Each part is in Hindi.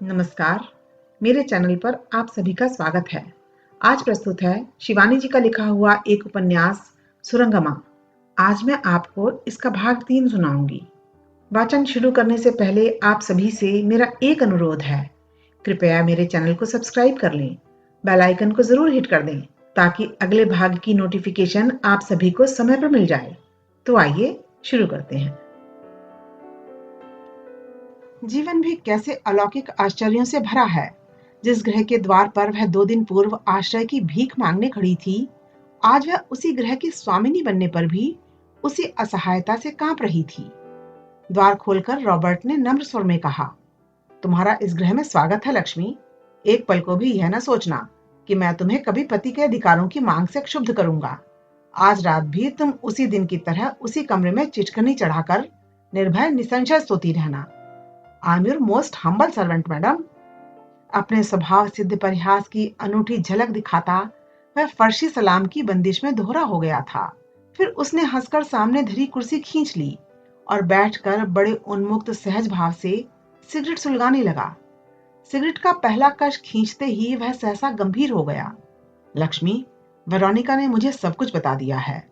नमस्कार, मेरे चैनल पर आप सभी का स्वागत है। आज प्रस्तुत है शिवानी जी का लिखा हुआ एक उपन्यास सुरंगमा। आज मैं आपको इसका भाग 3 सुनाऊंगी। वाचन शुरू करने से पहले आप सभी से मेरा एक अनुरोध है। कृपया मेरे चैनल को सब्सक्राइब कर लें, बेल आइकन को जरूर हिट कर दें ताकि अगले भाग की नोटिफिकेशन आप सभी को समय पर मिल जाए। तो आइए शुरू करते हैं। जीवन भी कैसे अलौकिक आश्चर्यों से भरा है। जिस ग्रह के द्वार पर वह 2 दिन पूर्व आश्रय की भीख मांगने खड़ी थी, आज वह उसी ग्रह की स्वामिनी बनने पर भी उसी असहायता से कांप रही थी। द्वार खोलकर रॉबर्ट ने नम्र स्वर में कहा, तुम्हारा इस ग्रह में स्वागत है लक्ष्मी। एक पल को भी यह न सोचना कि मैं तुम्हें कभी पति के अधिकारों की मांग से क्षुब्ध करूंगा। आज रात भी तुम उसी दिन की तरह उसी कमरे में चिटकनी चढ़ाकर निर्भय निसंशय सोती रहना। I am your most humble servant madam. अपने स्वभाव सिद्ध परिहास की अनूठी झलक दिखाता वह फर्शी सलाम की बंदिश में दोहरा हो गया था। फिर उसने हंसकर सामने धरी कुर्सी खींच ली और बैठकर बड़े उन्मुक्त सहज भाव से सिगरेट सुलगाने लगा। सिगरेट का पहला कश खींचते ही वह सहसा गंभीर हो गया। लक्ष्मी, वेरोनिका ने मुझे सब कुछ बता दिया है।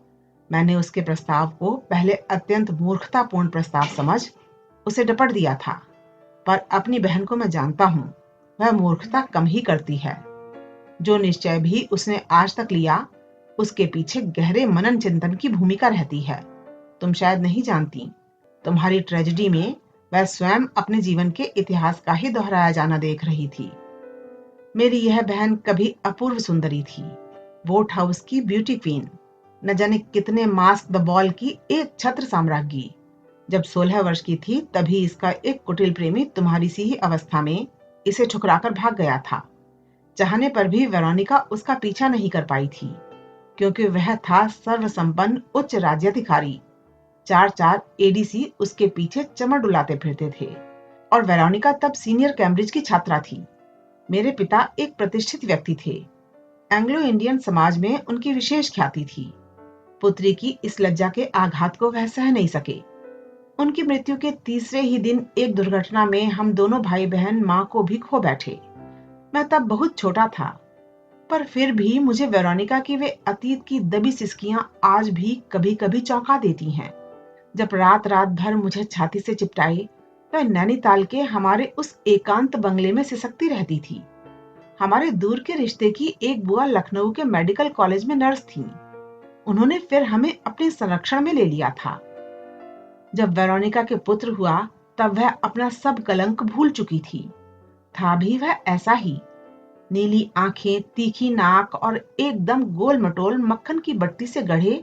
मैंने उसके प्रस्ताव को पहले अत्यंत मूर्खतापूर्ण प्रस्ताव समझ उसे डपट दिया था, पर अपनी बहन को मैं जानता हूं, वह मूर्खता कम ही करती है। जो निश्चय भी उसने आज तक लिया, उसके पीछे गहरे मनन चिंतन की भूमिका रहती है। तुम शायद नहीं जानती, तुम्हारी ट्रेजेडी में वह स्वयं अपने जीवन के इतिहास का ही दोहराया जाना देख रही थी। मेरी यह बहन कभी अपूर्व सुंदरी थी, बोट हाउस की ब्यूटी क्वीन, न जाने कितने मास्क द बॉल की एक छत्र साम्राज्ञी। जब 16 वर्ष की थी तभी इसका एक कुटिल प्रेमी तुम्हारी सी ही अवस्था में इसे ठुकराकर भाग गया था। चाहने पर भी वेरोनिका उसका पीछा नहीं कर पाई थी, क्योंकि वह था सर्वसंपन्न उच्च राज्याधिकारी। 4 एडीसी उसके पीछे चमड़ डुलाते फिरते थे, और वेरोनिका तब सीनियर कैम्ब्रिज की छात्रा थी। मेरे पिता एक प्रतिष्ठित व्यक्ति थे। एंग्लो इंडियन समाज में उनकी विशेष ख्याति थी। पुत्री की इस लज्जा के आघात को वह सह नहीं सके। उनकी मृत्यु के तीसरे ही दिन एक दुर्घटना में हम दोनों भाई बहन मां को भी खो बैठे। मैं तब बहुत छोटा था, पर फिर भी मुझे वेरोनिका की वे अतीत की दबी सिसकियां आज भी कभी कभी चौंका देती हैं। जब रात रात भर मुझे छाती से चिपटाई वह नैनीताल के हमारे उस एकांत बंगले में सिसकती रहती थी। हमारे दूर के रिश्ते की एक बुआ लखनऊ के मेडिकल कॉलेज में नर्स थी। उन्होंने फिर हमें अपने संरक्षण में ले लिया था। जब वेरोनिका के पुत्र हुआ तब वह अपना सब कलंक भूल चुकी थी। था भी वह ऐसा ही, नीली आंखें, तीखी नाक और एकदम गोल मटोल मक्खन की बट्टी से गढ़े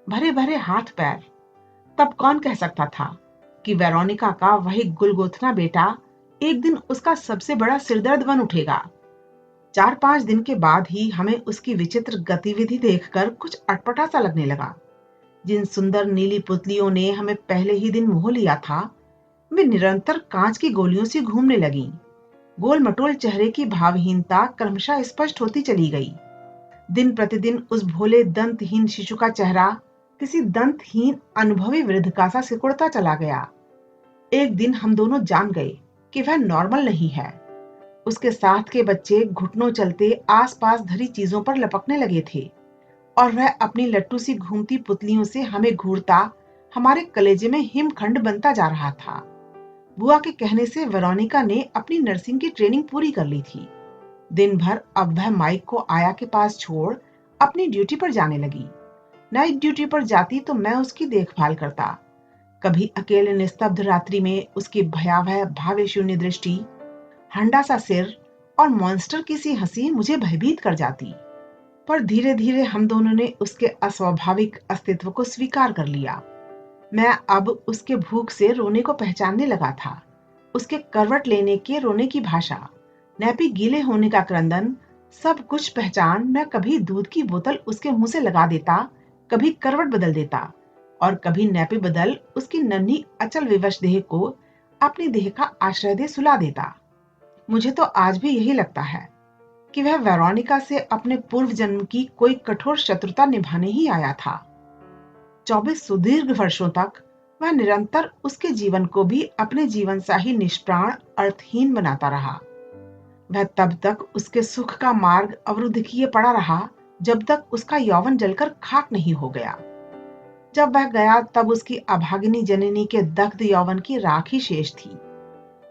भरे भरे हाथ पैर। तब कौन कह सकता था कि वेरोनिका का वही गुलगोथना बेटा एक दिन उसका सबसे बड़ा सिरदर्द बन उठेगा। 4-5 दिन के बाद ही हमें उसकी विचित्र गतिविधि देखकर कुछ अटपटा सा लगने लगा। जिन सुंदर नीली पुतलियों ने हमें पहले ही दिन मोह लिया था, वे निरंतर कांच की गोलियों से घूमने लगीं। गोल मटोल चेहरे की भावहीनता क्रमशः स्पष्ट होती चली गई। दिन प्रतिदिन उस भोले दंतहीन शिशु का चेहरा किसी दंतहीन अनुभवी वृद्ध का सा सिकुड़ता चला गया। एक दिन हम दोनों जान गए कि वह नॉर्मल नहीं है। उसके साथ के बच्चे घुटनों चलते आसपास धरी चीजों पर लपकने लगे थे, और वह अपनी लट्टू सी घूमती पुतलियों से हमें घूरता हमारे कलेजे में हिमखंड बनता जा रहा था। बुआ के कहने से वेरोनिका ने अपनी नर्सिंग की ट्रेनिंग पूरी कर ली थी। दिन भर अब वह माइक को आया के पास छोड़ अपनी ड्यूटी पर जाने लगी। नाइट ड्यूटी पर जाती तो मैं उसकी देखभाल करता। कभी अकेले निस्तब्ध रात्रि में उसकी भयावह भावे शून्य दृष्टि, हंडा सा सिर और मॉन्स्टर की सी हंसी मुझे भयभीत कर जाती। पर धीरे धीरे हम दोनों ने उसके अस्वाभाविक अस्तित्व को स्वीकार कर लिया। मैं अब उसके भूख से रोने को पहचानने लगा था। उसके करवट लेने के रोने की भाषा, नैपी गीले होने का क्रंदन, सब कुछ पहचान मैं कभी दूध की बोतल उसके मुंह से लगा देता, कभी करवट बदल देता और कभी नैपी बदल उसकी नन्ही अचल विवश देह को अपनी देह का आश्रय दे सुला देता। मुझे तो आज भी यही लगता है कि वह वेरोनिका से अपने पूर्व जन्म की कोई कठोर शत्रुता निभाने ही आया था। 24 सुदीर्घ वर्षों तक वह निरंतर उसके जीवन को भी अपने जीवन सा ही निष्प्राण अर्थहीन बनाता रहा। वह तब तक उसके सुख का मार्ग अवरुद्ध किए पड़ा रहा जब तक उसका यौवन जलकर खाक नहीं हो गया। जब वह गया तब उसकी अभागिनी जननी के दग्ध यौवन की राख ही शेष थी।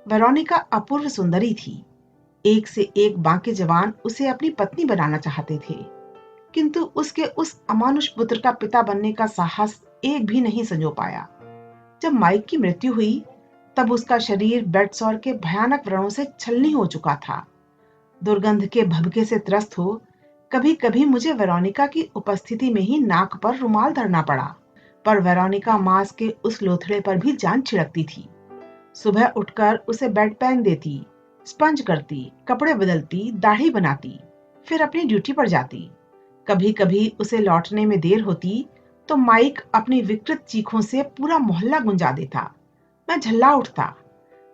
वेरोनिका अपूर्व सुंदरी थी। एक से एक बांके जवान उसे अपनी पत्नी बनाना चाहते थे, किंतु उसके उस अमानुष पुत्र का पिता बनने का साहस एक भी नहीं संजो पाया। जब माइक की मृत्यु हुई तब उसका शरीर बेडसॉर के भयानक व्रणों से छलनी हो चुका था। दुर्गंध के भभके से त्रस्त हो कभी कभी मुझे वेरोनिका की उपस्थिति में ही नाक पर रुमाल धरना पड़ा, पर वेरोनिका मांस के उस लोथड़े पर भी जान छिड़कती थी। सुबह उठकर उसे बेड पहन देती, स्पंज करती, कपड़े बदलती, दाढ़ी बनाती, फिर अपनी ड्यूटी पर जाती। कभी कभी उसे लौटने में देर होती तो माइक अपनी विकृत चीखों से पूरा मोहल्ला गुंजा देता। मैं झल्ला उठता,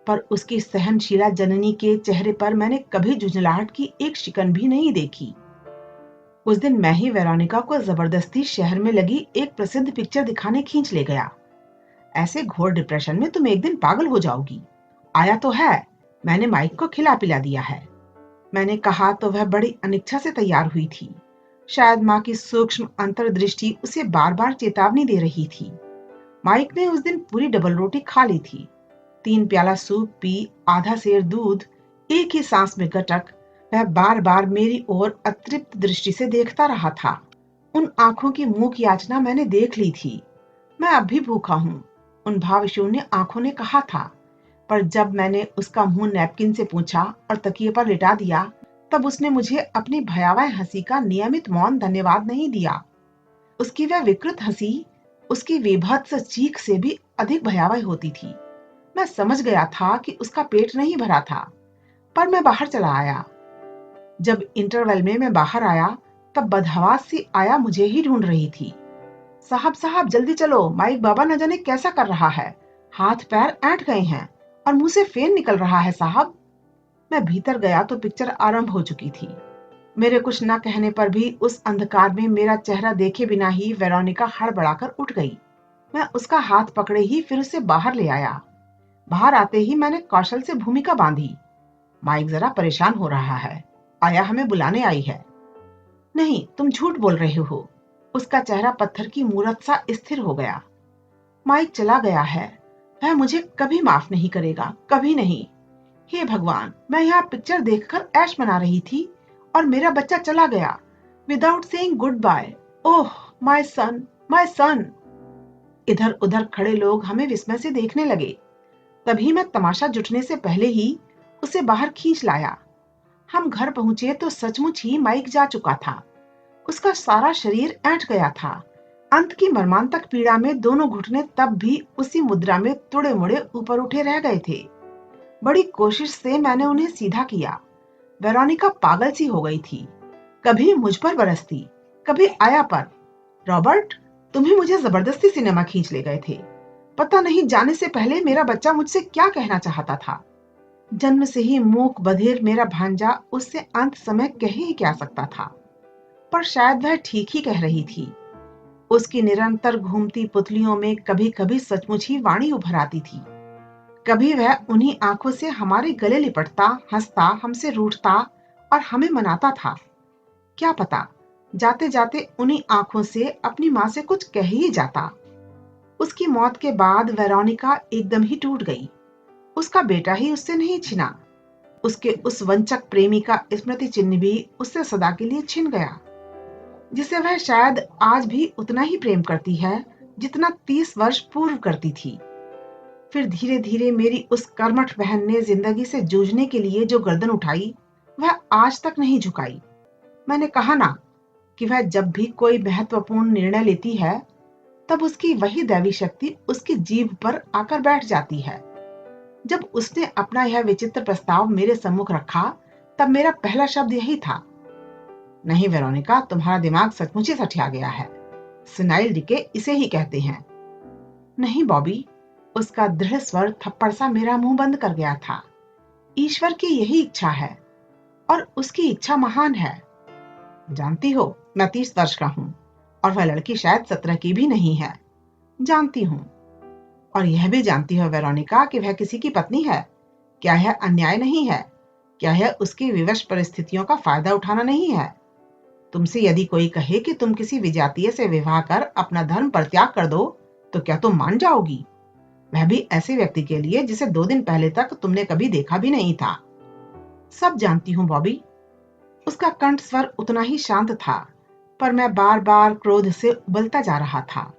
पर उसकी सहनशीला जननी के चेहरे पर मैंने कभी झुंझलाहट की एक शिकन भी नहीं देखी। उस दिन मैं ही वेरोनिका को जबरदस्ती शहर में लगी एक प्रसिद्ध पिक्चर दिखाने खींच ले गया। ऐसे घोर डिप्रेशन में तुम एक दिन पागल हो जाओगी। आया तो है, मैंने माइक को खिला पिला दिया है। मैंने कहा तो वह बड़ी अनिच्छा से तैयार हुई थी। शायद माँ की सूक्ष्म अंतर्दृष्टि उसे बार बार चेतावनी दे रही थी। माइक ने उस दिन पूरी डबल रोटी खा ली थी, 3 प्याला सूप पी, आधा सेर दूध एक ही सांस में गटक वह बार बार मेरी ओर अतृप्त दृष्टि से देखता रहा था। उन आंखों की मूक याचना मैंने देख ली थी। मैं अब भी भूखा हूँ, उन भावशून्य आंखों ने कहा था। पर जब मैंने उसका मुंह नैपकिन से पूछा और तकिए पर लिटा दिया, तब उसने मुझे अपनी भयावह हंसी का नियमित मौन धन्यवाद नहीं दिया। उसकी वह विकृत हंसी उसकी विभत्स चीख से भी अधिक भयावह होती थी। मैं समझ गया था कि उसका पेट नहीं भरा था, पर मैं बाहर चला आया। जब इंटरवल में मैं बाहर आया तब बदहवास सी आया मुझे ही ढूंढ रही थी। साहब साहब जल्दी चलो, माइक बाबा न जाने कैसा कर रहा है, हाथ पैर ऐंठ गए हैं और मुंह से फेन निकल रहा है साहब। मैं भीतर गया तो पिक्चर आरंभ हो चुकी थी। मेरे कुछ न कहने पर भी उस अंधकार में मेरा चेहरा देखे बिना ही वेरोनिका हड़बड़ाकर उठ गई। मैं उसका हाथ पकड़े ही फिर उसे बाहर ले आया। बाहर आते ही मैंने कौशल से भूमिका बांधी। माइक जरा परेशान हो रहा है, आया हमें बुलाने आई है। नहीं, तुम झूठ बोल रहे हो। उसका चेहरा पत्थर की मूरत सा स्थिर हो गया। माइक चला गया है, वह मुझे कभी माफ नहीं करेगा, कभी नहीं। हे भगवान, मैं यहाँ पिक्चर देखकर ऐश मना रही थी और मेरा बच्चा चला गया without saying good bye. Oh my son, my son. इधर उधर खड़े लोग हमें विस्मय से देखने लगे। तभी मैं तमाशा जुटने से पहले ही उसे बाहर खींच लाया। हम घर पहुंचे तो सचमुच ही माइक जा चुका था। उसका सारा शरीर ऐंठ गया था। अंत की मर्मांतक पीड़ा में दोनों घुटने तब भी उसी मुद्रा में तुड़े मुड़े ऊपर उठे रह गए थे। बड़ी कोशिश से मैंने उन्हें सीधा किया। वेरोनिका पागल सी हो गई थी, कभी मुझ पर बरसती, कभी आया पर। रॉबर्ट, तुम ही मुझे जबरदस्ती सिनेमा खींच ले गए थे। पता नहीं जाने से पहले मेरा बच्चा मुझसे क्या कहना चाहता था। जन्म से ही मूक बधिर मेरा भांजा उससे अंत समय कह ही क्या सकता था। पर शायद वह ठीक ही कह रही थी। उसकी निरंतर घूमती पुतलियों में कभी कभी सचमुच ही वाणी उभर आती थी। कभी वह उन्हीं आंखों से हमारे गले लिपटता, हंसता, हमसे रूठता और हमें मनाता था। क्या पता, जाते जाते उन्हीं आंखों से अपनी माँ से कुछ कह ही जाता। उसकी मौत के बाद वेरोनिका एकदम ही टूट गई। उसका बेटा ही उससे नहीं छिना। उसके उस वंचक प्रेमी का स्मृति चिन्ह भी उससे सदा के लिए छिन गया, जिसे वह शायद आज भी उतना ही प्रेम करती है जितना 30 वर्ष पूर्व करती थी। फिर धीरे धीरे मेरी उस कर्मठ बहन ने जिंदगी से जूझने के लिए जो गर्दन उठाई, वह आज तक नहीं झुकाई। मैंने कहा ना कि वह जब भी कोई महत्वपूर्ण निर्णय लेती है तब उसकी वही दैवी शक्ति उसकी जीभ पर आकर बैठ जाती है। जब उसने अपना यह विचित्र प्रस्ताव मेरे सम्मुख रखा तब मेरा पहला शब्द यही था, नहीं वेरोनिका, तुम्हारा दिमाग सचमुच ही सठिया गया है। सिनाइल डीके इसे ही कहते हैं। नहीं बॉबी, उसका दृढ़ स्वर थप्पड़ सा मेरा मुंह बंद कर गया था। ईश्वर की यही इच्छा है और उसकी इच्छा महान है। जानती हो, मैं 30 वर्ष का हूँ और वह लड़की शायद 17 की भी नहीं है। जानती हूँ, और यह भी जानती हो वेरोनिका कि वह किसी की पत्नी है। क्या यह अन्याय नहीं है? क्या यह उसकी विवश परिस्थितियों का फायदा उठाना नहीं है? तुमसे यदि कोई कहे कि तुम किसी विजातीय से विवाह कर अपना धर्म परित्याग कर दो, तो क्या तुम मान जाओगी? वह भी ऐसे व्यक्ति के लिए जिसे 2 दिन पहले तक तुमने कभी देखा भी नहीं था। सब जानती हूँ बॉबी। उसका कंठ स्वर उतना ही शांत था, पर मैं बार बार क्रोध से उबलता जा रहा था।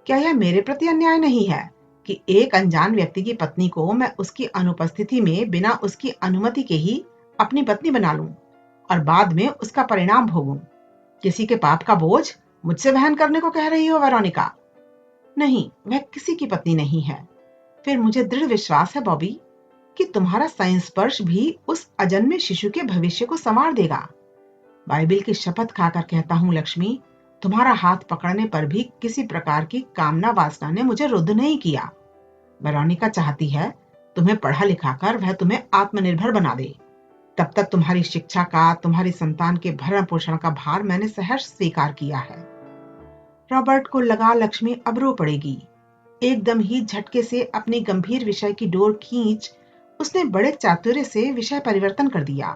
क्या यह मेरे प्रति अन्याय नहीं है कि एक अनजान व्यक्ति की पत्नी को मैं उसकी अनुपस्थिति में बिना उसकी अनुमति के ही अपनी पत्नी बना लूं और बाद में उसका परिणाम भोगूं? किसी के पाप का बोझ मुझसे वहन करने को कह रही हो वेरोनिका? नहीं, वह किसी की पत्नी नहीं है। फिर मुझे दृढ़ विश्वास है बॉबी कि तुम्हारा संस्पर्श भी उस अजन्मे शिशु के भविष्य को संवार देगा। बाइबिल की शपथ खाकर कहता हूँ लक्ष्मी, तुम्हारा हाथ पकड़ने पर भी किसी प्रकार की कामना वासना ने मुझे रुद्ध नहीं किया। वेरोनिका चाहती है तुम्हें पढ़ा लिखाकर वह तुम्हें आत्मनिर्भर बना दे। तब तक तुम्हारी शिक्षा का, तुम्हारी संतान के भरण पोषण का भार मैंने सहर्ष स्वीकार किया है। रॉबर्ट को लगा लक्ष्मी अब रो पड़ेगी। एकदम ही झटके से अपनी गंभीर विषय की डोर खींच उसने बड़े चातुर्य से विषय परिवर्तन कर दिया।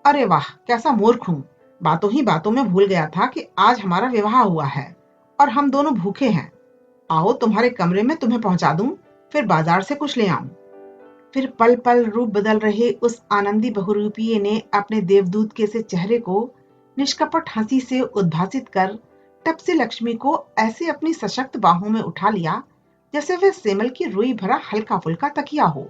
अरे वाह, कैसा मूर्ख हूं! बातों ही बातों में भूल गया था कि आज हमारा विवाह हुआ है और हम दोनों भूखे हैं। आओ तुम्हारे कमरे में तुम्हें पहुंचा दूं, फिर बाजार से कुछ ले आऊं। फिर पल पल रूप बदल रहे उस आनंदी बहुरूपीय ने अपने देवदूत के से चेहरे को निष्कपट हंसी से उद्भासित कर टप से लक्ष्मी को ऐसे अपनी सशक्त बाहों में उठा लिया जैसे वह सेमल की रुई भरा हल्का फुल्का तकिया हो।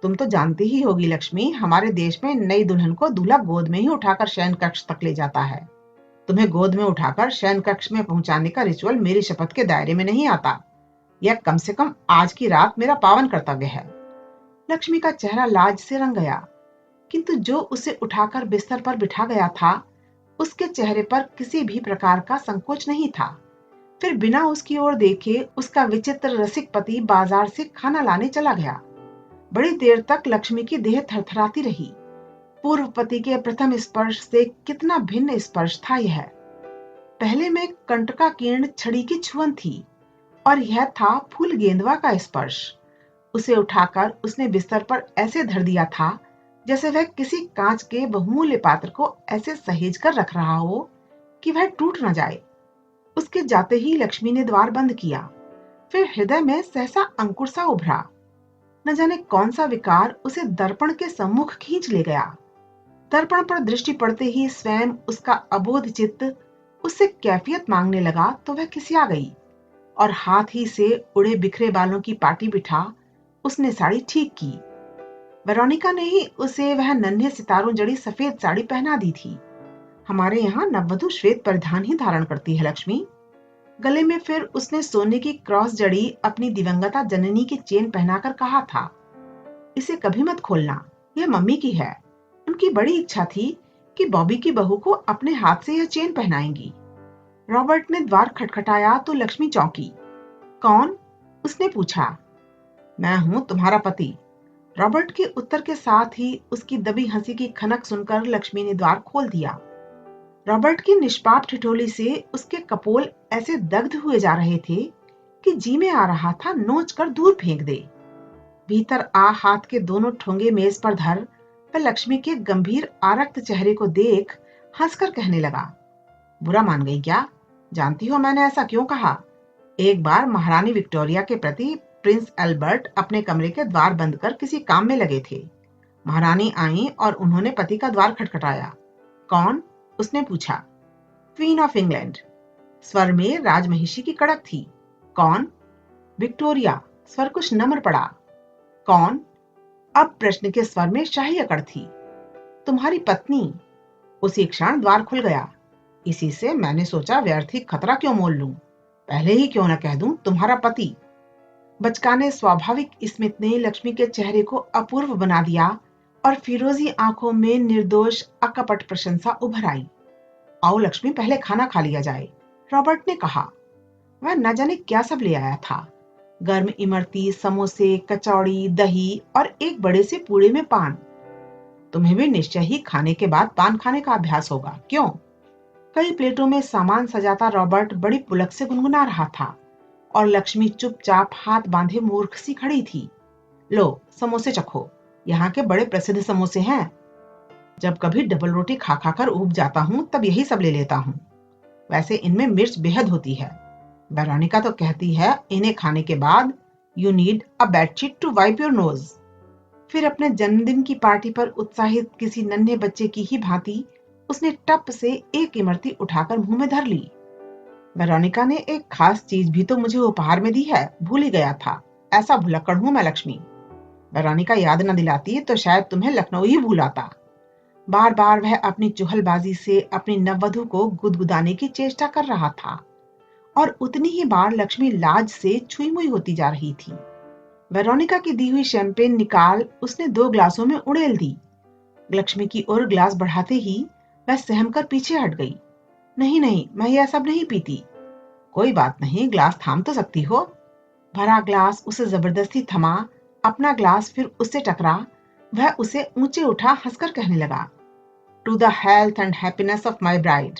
तुम तो जानती ही होगी लक्ष्मी, हमारे देश में नई दुल्हन को दूल्हा गोद में ही उठाकर शयन कक्ष तक ले जाता है। तुम्हें गोद में उठाकर शयन कक्ष में पहुंचाने का रिचुअल मेरी शपथ के दायरे में नहीं आता। यह कम से कम आज की रात मेरा पावन कर्तव्य है। लक्ष्मी का चेहरा लाज से रंग गया, किंतु जो उसे उठाकर बिस्तर पर बिठा गया था उसके चेहरे पर किसी भी प्रकार का संकोच नहीं था। फिर बिना उसकी ओर देखे उसका विचित्र रसिक पति बाजार से खाना लाने चला गया। बड़ी देर तक लक्ष्मी की देह थरथराती रही। पूर्व पति के प्रथम स्पर्श से कितना भिन्न स्पर्श था यह। पहले में कंटकाकीर्ण छड़ी की छुअन थी और यह था फूल गेंदवा का स्पर्श। उसे उठाकर उसने बिस्तर पर ऐसे धर दिया था जैसे वह किसी कांच के बहुमूल्य पात्र को ऐसे सहेज कर रख रहा हो कि वह टूट न जाए। उसके जाते ही लक्ष्मी ने द्वार बंद किया। फिर हृदय में सहसा अंकुर सा उभरा। न जाने कौन सा विकार उसे दर्पण के सम्मुख खींच ले गया। दर्पण पर दृष्टि पड़ते ही स्वयं उसका अबोध चित्त उससे कैफियत मांगने लगा तो वह खिसिया गई और हाथ ही से उड़े बिखरे बालों की पाटी बिठा उसने साड़ी ठीक की। वेरोनिका ने ही उसे वह नन्हे सितारों जड़ी सफेद साड़ी पहना दी थी। हमारे यहाँ नववधु श्वेत परिधान ही धारण करती है लक्ष्मी। गले में फिर उसने सोने की क्रॉस जड़ी अपनी दिवंगता जननी की चेन पहनाकर कहा था, इसे कभी मत खोलना, यह मम्मी की है। उनकी बड़ी इच्छा थी कि बॉबी की बहू को अपने हाथ से यह चेन पहनाएंगी। रॉबर्ट ने द्वार खटखटाया तो लक्ष्मी चौंकी। कौन? उसने पूछा। मैं हूं तुम्हारा पति। रॉबर्ट के उत्तर के साथ ही उसकी दबी हंसी की खनक सुनकर लक्ष्मी ने द्वार खोल दिया। रॉबर्ट की निष्पाप ठिठोली से उसके कपोल ऐसे दग्ध हुए जा रहे थे कि जी में आ रहा था नोच कर दूर फेंक दे। भीतर आ हाथ के दोनों ठोंगे मेज पर धर वह लक्ष्मी के गंभीर आरक्त चेहरे को देख हंसकर कहने लगा, बुरा मान गई क्या? जानती हो मैंने ऐसा क्यों कहा? एक बार महारानी विक्टोरिया के प्रति प्रिंस एल्बर्ट अपने कमरे के द्वार बंद कर किसी काम में लगे थे। महारानी आई और उन्होंने पति का द्वार खटखटाया। कौन? उसने पूछा। Queen of England. स्वर में राजमहिषी की कड़क थी। कौन? विक्टोरिया। स्वर कुछ नम्र पड़ा। कौन? अब प्रश्न के स्वर में शाही अकड़ थी। तुम्हारी पत्नी। उसी क्षण द्वार खुल गया। इसी से मैंने सोचा व्यर्थ ही खतरा क्यों मोल लूं, पहले ही क्यों न कह दूं तुम्हारा पति। बचकाने स्वाभाविक स्मित ने लक्ष्मी के चेहरे को अपूर्व बना दिया और फिरोजी आंखों में निर्दोष अकपट प्रशंसा उभर आई। आओ लक्ष्मी, पहले खाना खा लिया जाए, रॉबर्ट ने कहा। वह न जाने क्या सब ले आया था। गर्म इमरती, समोसे, कचौड़ी, दही और एक बड़े से पूड़े में पान। तुम्हें भी निश्चय ही खाने के बाद पान खाने का अभ्यास होगा, क्यों? कई प्लेटों में सामान सजाता रॉबर्ट बड़ी पुलक से गुनगुना रहा था और लक्ष्मी चुपचाप हाथ बांधे मूर्ख सी खड़ी थी। लो समोसे चखो। यहाँ के बड़े प्रसिद्ध समोसे हैं। जब कभी डबल रोटी खा खा कर ऊब जाता हूँ तब यही सब ले लेता हूँ। वैसे इनमें मिर्च बेहद होती है। वेरोनिका तो कहती है इन्हें खाने के बाद you need a bedsheet to wipe your nose. फिर अपने जन्मदिन की पार्टी पर उत्साहित किसी नन्हे बच्चे की ही भांति उसने टप से एक इमरती उठाकर मुंह में धर ली। वेरोनिका ने एक खास चीज भी तो मुझे उपहार में दी है, भूल ही गया था। ऐसा भुलक्कड़ हूं मैं लक्ष्मी। वेरोनिका याद न दिलाती तो शायद तुम्हें लखनऊ ही भूल आता। बार बार वह अपनी चुहलबाजी से अपनी नववधु को गुदगुदाने की चेष्टा कर रहा था और उतनी ही बार लक्ष्मी लाज से छुई मुई होती जा रही थी। वेरोनिका की दी हुई शैंपेन निकाल उसने 2 ग्लासों में उड़ेल दी। लक्ष्मी की ओर ग्लास बढ़ाते ही वह सहमकर पीछे हट गई। नहीं नहीं, मैं यह सब नहीं पीती। कोई बात नहीं, ग्लास थाम तो सकती हो। भरा ग्लास उसे जबरदस्ती थमा। अपना ग्लास फिर उससे टकरा। वह उसे ऊंचे उठा हंसकर कहने लगा, to the health and happiness of my bride.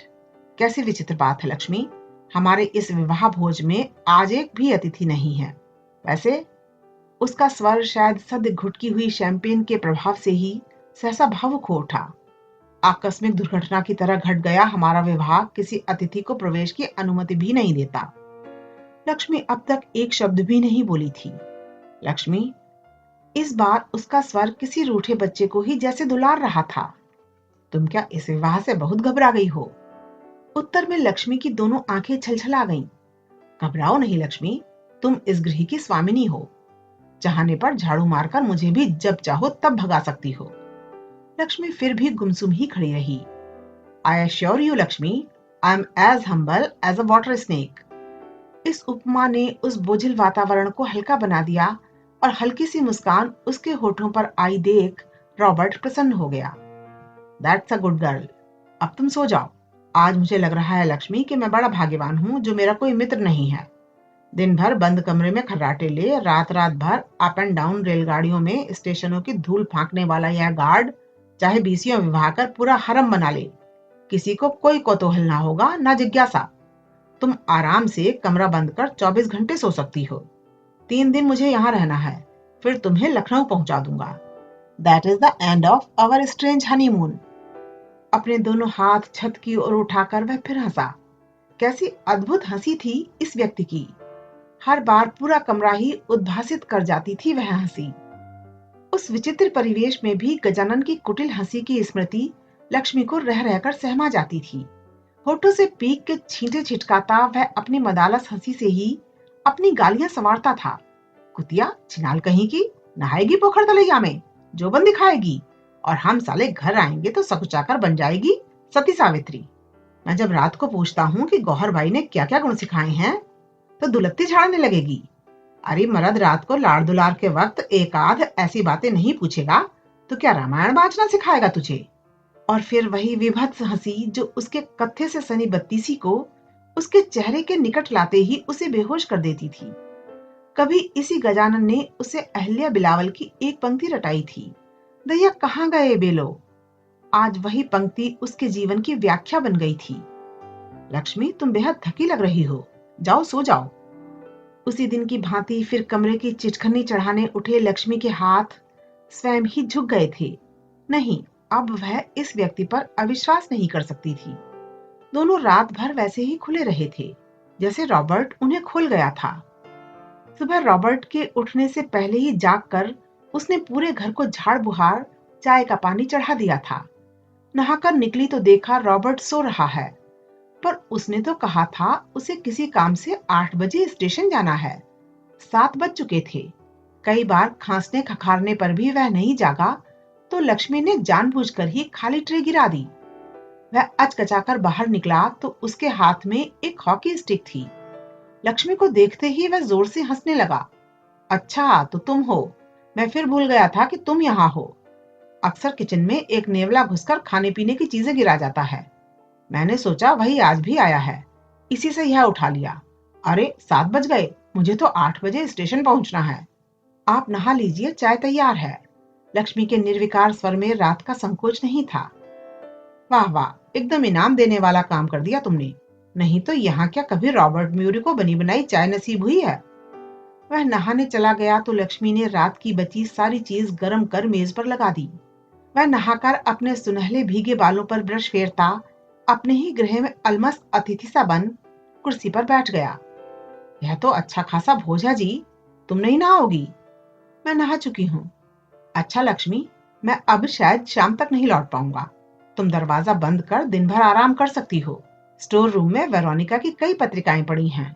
कैसी विचित्र बात है लक्ष्मी, हमारे इस विवाह भोज में आज एक भी अतिथि नहीं है। वैसे उसका स्वर शायद सद घुटकी हुई शैंपेन के प्रभाव से ही सहसा भावुक हो उठा। आकस्मिक दुर्घटना की तरह घट गया हमारा विवाह किसी अतिथि को प्रवेश की अनुमति भी नहीं देता। लक्ष्मी अब तक एक शब्द भी नहीं बोली थी। लक्ष्मी, इस बार उसका स्वर किसी रूठे बच्चे को ही जैसे दुलार रहा था। तुम क्या इस विवाह से बहुत घबरा गई हो? उत्तर में लक्ष्मी की दोनों आंखें छलछला गईं। घबराओ नहीं लक्ष्मी, तुम इस गृह की स्वामिनी हो। चाहने पर झाड़ू मारकर मुझे भी जब चाहो तब भगा सकती हो। लक्ष्मी फिर भी गुमसुम ही खड़ी रही। I assure you Lakshmi, I am as humble as a water snake. इस उपमा ने उस बोझिल वातावरण को हल्का बना दिया और हल्की सी मुस्कान उसके होठों पर आई देख रॉबर्ट प्रसन्न हो गया। That's a good girl. अब तुम सो जाओ। आज मुझे लग रहा है लक्ष्मी कि मैं बड़ा भाग्यवान हूँ जो मेरा कोई मित्र नहीं है। दिन भर बंद कमरे में खर्राटे ले, रात रात भर अप एंड डाउन रेलगाड़ियों में स्टेशनों की धूल फांकने वाला यह गार्ड चाहे बीसियों विवाह कर पूरा हरम बना ले, किसी को कोई कौतूहल ना होगा, ना जिज्ञासा। तुम आराम से कमरा बंद कर 24 घंटे सो सकती हो। 3 दिन मुझे यहाँ रहना है, फिर तुम्हें लखनऊ पहुंचा दूंगा। That is the end of our strange honeymoon. अपने दोनों हाथ छत की ओर उठाकर वह फिर हंसा। कैसी अद्भुत हंसी थी इस व्यक्ति की। हर बार पूरा कमरा ही उद्भासित कर जाती थी वह हंसी। उस विचित्र परिवेश में भी गजानन की कुटिल हंसी की स्मृति लक्ष्मी को रह रहकर सहमा जाती थी। होठों से पीक के छींटे छिटकाता वह अपनी मदालस हंसी से ही अपनी गालियां संवारता था। कुतिया, छिनाल कहीं की, नहाएगी पोखर तलैया में, जोबन दिखाएगी, और हम साले घर आएंगे तो सकुचाकर बन जाएगी सती सावित्री। मैं जब रात को पूछता हूँ कि गौहर भाई ने क्या क्या गुण सिखाए हैं तो दुलत्ती झाड़ने लगेगी। अरे मर्द रात को लाड़ दुलार के वक्त एक आध ऐसी बातें नहीं पूछेगा तो क्या रामायण बांचना सिखाएगा तुझे? और फिर वही विभत्स हंसी जो उसके कत्थे से सनी बत्तीसी को उसके चेहरे के निकट लाते ही उसे बेहोश कर देती थी। कभी इसी गजानन ने उसे अहल्या बिलावल की एक पंक्ति रटाई थी, दैया कहाँ गए बेलो। आज वही पंक्ति उसके जीवन की व्याख्या बन गई थी। लक्ष्मी, तुम बेहद थकी लग रही हो, जाओ सो जाओ। उसी दिन की भांति फिर कमरे की चिटखनी चढ़ाने उठे लक्ष्मी के हाथ स्वयं ही झुक गए थे। नहीं, अब वह इस व्यक्ति पर अविश्वास नहीं कर सकती थी। दोनों रात भर वैसे ही खुले रहे थे जैसे रॉबर्ट उन्हें खोल गया था। सुबह रॉबर्ट के उठने से पहले ही जागकर उसने पूरे घर को झाड़ बुहार चाय का पानी चढ़ा दिया था। नहाकर निकली तो देखा रॉबर्ट सो रहा है, पर उसने तो कहा था उसे किसी काम से 8 बजे स्टेशन जाना है। 7 बज चुके थे। कई बार खांसने खखारने पर भी वह नहीं जागा तो लक्ष्मी ने जानबूझकर ही खाली ट्रे गिरा दी। वह अचकचाकर बाहर निकला तो उसके हाथ में एक हॉकी स्टिक थी। लक्ष्मी को देखते ही वह जोर से हंसने लगा। अच्छा तो तुम हो, मैं फिर भूल गया था कि तुम यहाँ हो। अक्सर किचन में एक नेवला घुसकर खाने पीने की चीजें गिरा जाता है। मैंने सोचा वही आज भी आया है, इसी से यह उठा लिया। अरे 7 बज गए, मुझे तो 8 बजे स्टेशन पहुंचना है। आप नहा लीजिए, चाय तैयार है। लक्ष्मी के निर्विकार स्वर में रात का संकोच नहीं था। वाह वाह, एकदम इनाम देने वाला काम कर दिया तुमने। नहीं तो यहाँ क्या कभी रॉबर्ट म्यूरी को बनी बनाई चाय नसीब हुई है? वह नहाने चला गया तो लक्ष्मी ने रात की बची सारी चीज गर्म कर मेज पर लगा दी। वह नहाकर अपने सुनहले भीगे बालों पर ब्रश फेरता अपने ही गृह में अलमस्त अतिथि सा बन कुर्सी पर बैठ गया। यह तो अच्छा खासा भोज है जी, तुम नहीं नहाओगी? मैं नहा चुकी हूँ। अच्छा लक्ष्मी, मैं अब शायद शाम तक नहीं लौट पाऊंगा। तुम दरवाजा बंद कर दिन भर आराम कर सकती हो। स्टोर रूम में वेरोनिका की कई पत्रिकाएं पड़ी हैं।